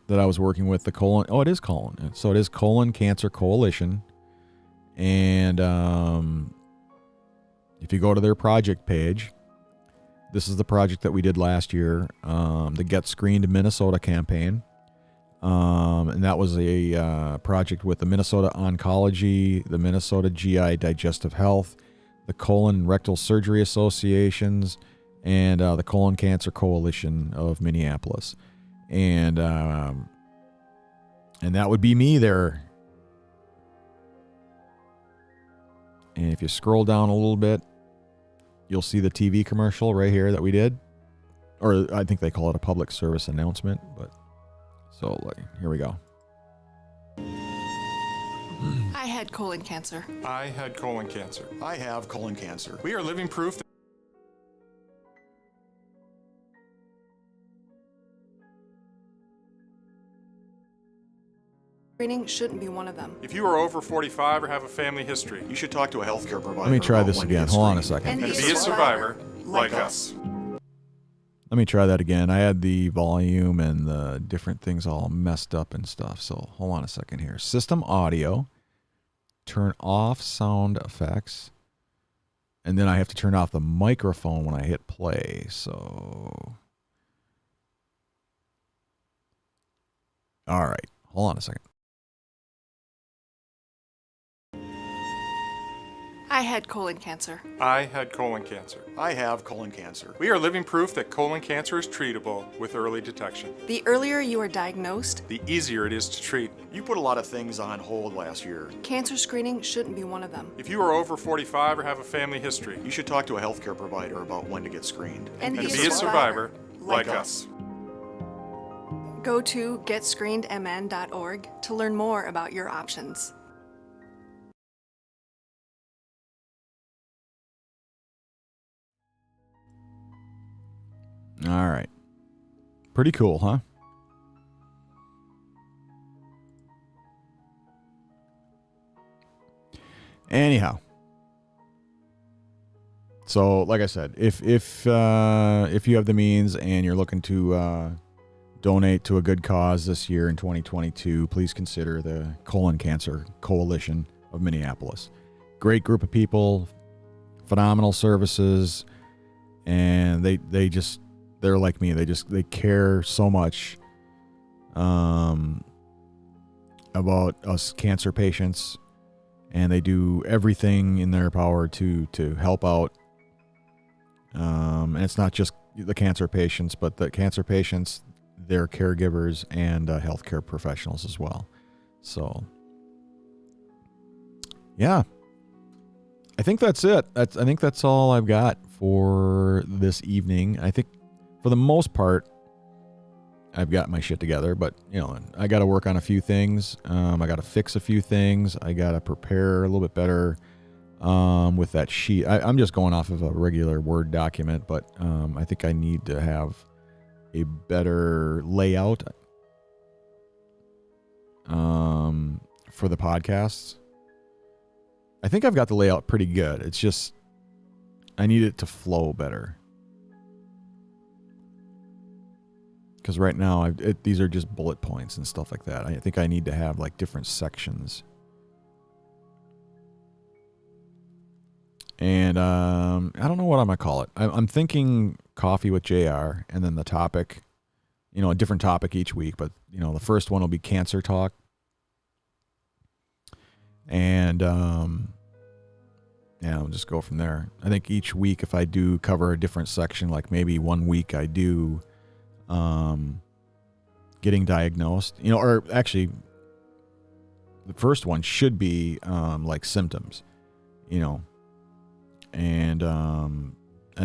that I was working with, the colon. Oh, it is colon. So it is Colon Cancer Coalition. And if you go to their project page, this is the project that we did last year, the Get Screened Minnesota campaign. And that was a project with the Minnesota Oncology, the Minnesota GI Digestive Health, the Colon and Rectal Surgery Associations, and the Colon Cancer Coalition of Minneapolis. And that would be me there. And if you scroll down a little bit, you'll see the TV commercial right here that we did. Or I think they call it a public service announcement. But so here we go. I had colon cancer. I had colon cancer. I have colon cancer. We are living proof that Screening shouldn't be one of them. if you are over 45 or have a family history, You should talk to a healthcare provider. Let me try about this when to again. get Hold on a screened. second. and be a survivor like us. Let me try that again. I had the volume and the different things all messed up and stuff. So hold on a second here. System audio. Turn off sound effects. And then I have to turn off the microphone when I hit play. So. All right. Hold on a second. I had colon cancer. I had colon cancer. I have colon cancer. We are living proof that colon cancer is treatable with early detection. The earlier you are diagnosed, The easier it is to treat. You put a lot of things on hold last year. cancer screening shouldn't be one of them. If you are over 45 or have a family history, You should talk to a healthcare provider about when to get screened. And and be a survivor like us. Go to getscreenedmn.org to learn more about your options. All right. Pretty cool, huh? Anyhow. So, like I said, if you have the means and you're looking to donate to a good cause this year in 2022, please consider the Colon Cancer Coalition of Minneapolis. Great group of people, phenomenal services, and they're like me. They care so much about us cancer patients, and they do everything in their power to help out. And it's not just the cancer patients, but the cancer patients, their caregivers, and healthcare professionals as well. So, yeah, I think that's it. I think that's all I've got for this evening. I think for the most part, I've got my shit together, but I got to work on a few things. I got to fix a few things. I got to prepare a little bit better with that sheet. I'm just going off of a regular Word document, but I think I need to have a better layout for the podcasts. I think I've got the layout pretty good. It's just I need it to flow better. Because right now, these are just bullet points and stuff like that. I think I need to have like different sections. And I don't know what I'm going to call it. I'm thinking Coffee with JR, and then the topic, a different topic each week. But, the first one will be cancer talk. And, I'll just go from there. I think each week, if I do cover a different section, like maybe one week I do getting diagnosed, or actually the first one should be like symptoms, and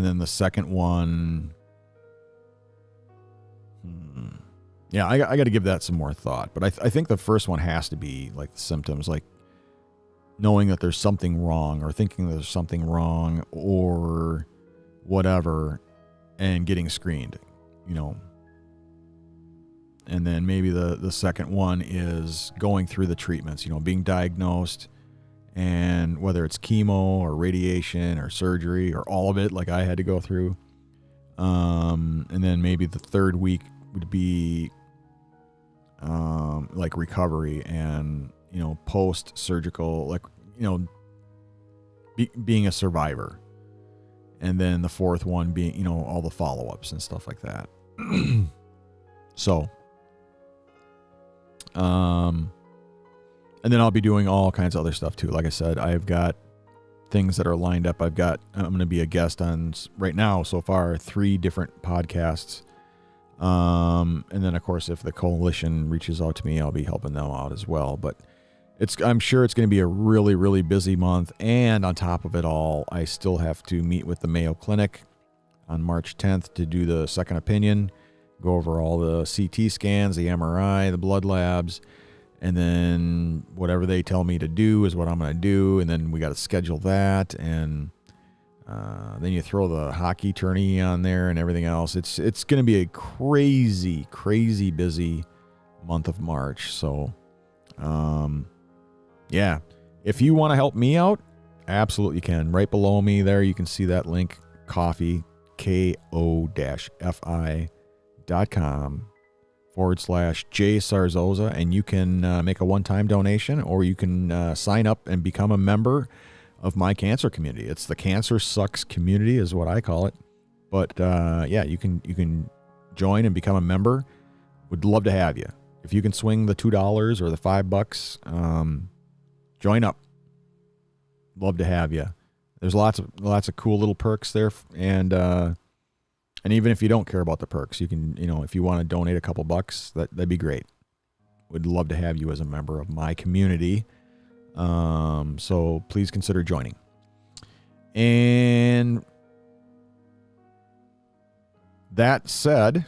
then the second one, I got to give that some more thought. But I think the first one has to be like the symptoms, like knowing that there's something wrong or thinking there's something wrong or whatever, and getting screened, And then maybe the second one is going through the treatments, being diagnosed, and whether it's chemo or radiation or surgery or all of it, like I had to go through. And then maybe the third week would be like recovery and, post-surgical, like, being a survivor. And then the fourth one being, all the follow-ups and stuff like that. So And then I'll be doing all kinds of other stuff too. Like I said, I've got things that are lined up. I'm going to be a guest on right now so far 3 different podcasts. And then of course, if the coalition reaches out to me, I'll be helping them out as well. But I'm sure it's going to be a really, really busy month. And on top of it all, I still have to meet with the Mayo Clinic on March 10th to do the second opinion, go over all the CT scans, the MRI, the blood labs, and then whatever they tell me to do is what I'm going to do. And then we got to schedule that. And then you throw the hockey tourney on there and everything else. It's going to be a crazy, crazy busy month of March. So, yeah, if you want to help me out, absolutely can. Right below me there, you can see that link, Ko-fi, ko-fi.com/J Sarzosa, and you can make a one-time donation, or you can sign up and become a member of my cancer community. It's the Cancer Sucks community is what I call it. But yeah, you can join and become a member. Would love to have you. If you can swing the $2 or the $5, join up. Love to have you. There's lots of cool little perks there, and even if you don't care about the perks, you can, if you want to donate a couple bucks, that'd be great. Would love to have you as a member of my community. So please consider joining. And that said,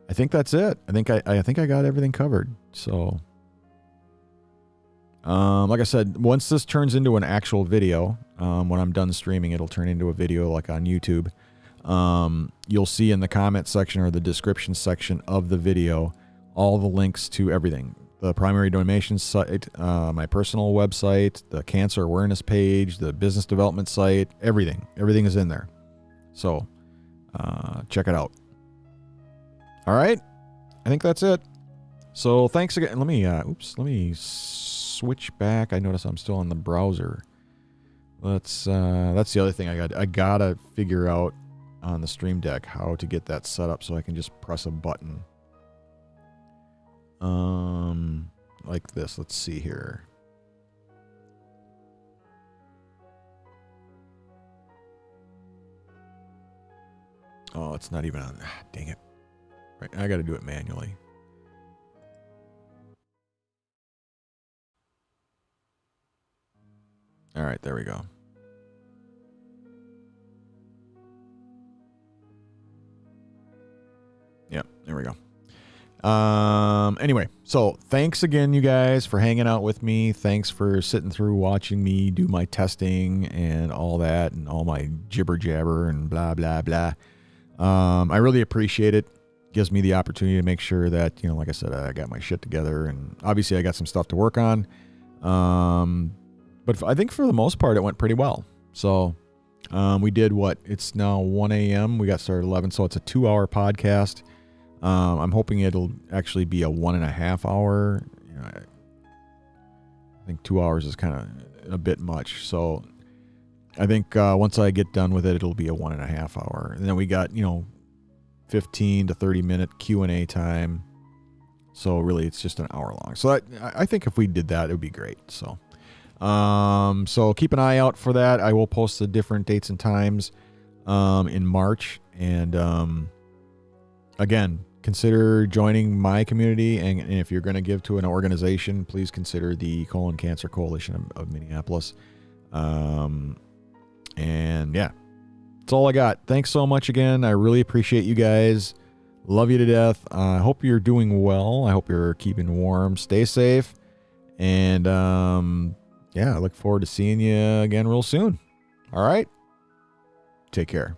I think that's it. I think I got everything covered. So, like I said, once this turns into an actual video, when I'm done streaming, it'll turn into a video like on YouTube. You'll see in the comment section or the description section of the video all the links to everything. The primary donation site, my personal website, the cancer awareness page, the business development site, everything. Everything is in there. So check it out. All right. I think that's it. So thanks again. Let me switch back. I notice I'm still on the browser. That's the other thing I gotta figure out on the Stream Deck how to get that set up so I can just press a button. Like this. Let's see here. Oh, it's not even on. Dang it. Right, I got to do it manually. All right, there we go. Yep, there we go. Anyway, so thanks again, you guys, for hanging out with me. Thanks for sitting through watching me do my testing and all that and all my jibber jabber and blah, blah, blah. I really appreciate it. Gives me the opportunity to make sure that, like I said, I got my shit together, and obviously I got some stuff to work on. But I think for the most part, it went pretty well. So, we did it's now 1 a.m. We got started at 11. So it's a 2-hour podcast. I'm hoping it'll actually be a 1.5 hour. I think 2 hours is kind of a bit much. So I think once I get done with it, it'll be a 1.5 hour. And then we got, 15 to 30 minute Q&A time. So really it's just an hour long. So I think if we did that, it would be great. So, so keep an eye out for that. I will post the different dates and times, in March. And, again, consider joining my community. And if you're going to give to an organization, please consider the Colon Cancer Coalition of Minneapolis. And yeah, that's all I got. Thanks so much again. I really appreciate you guys. Love you to death. I hope you're doing well. I hope you're keeping warm. Stay safe. And yeah, I look forward to seeing you again real soon. All right. Take care.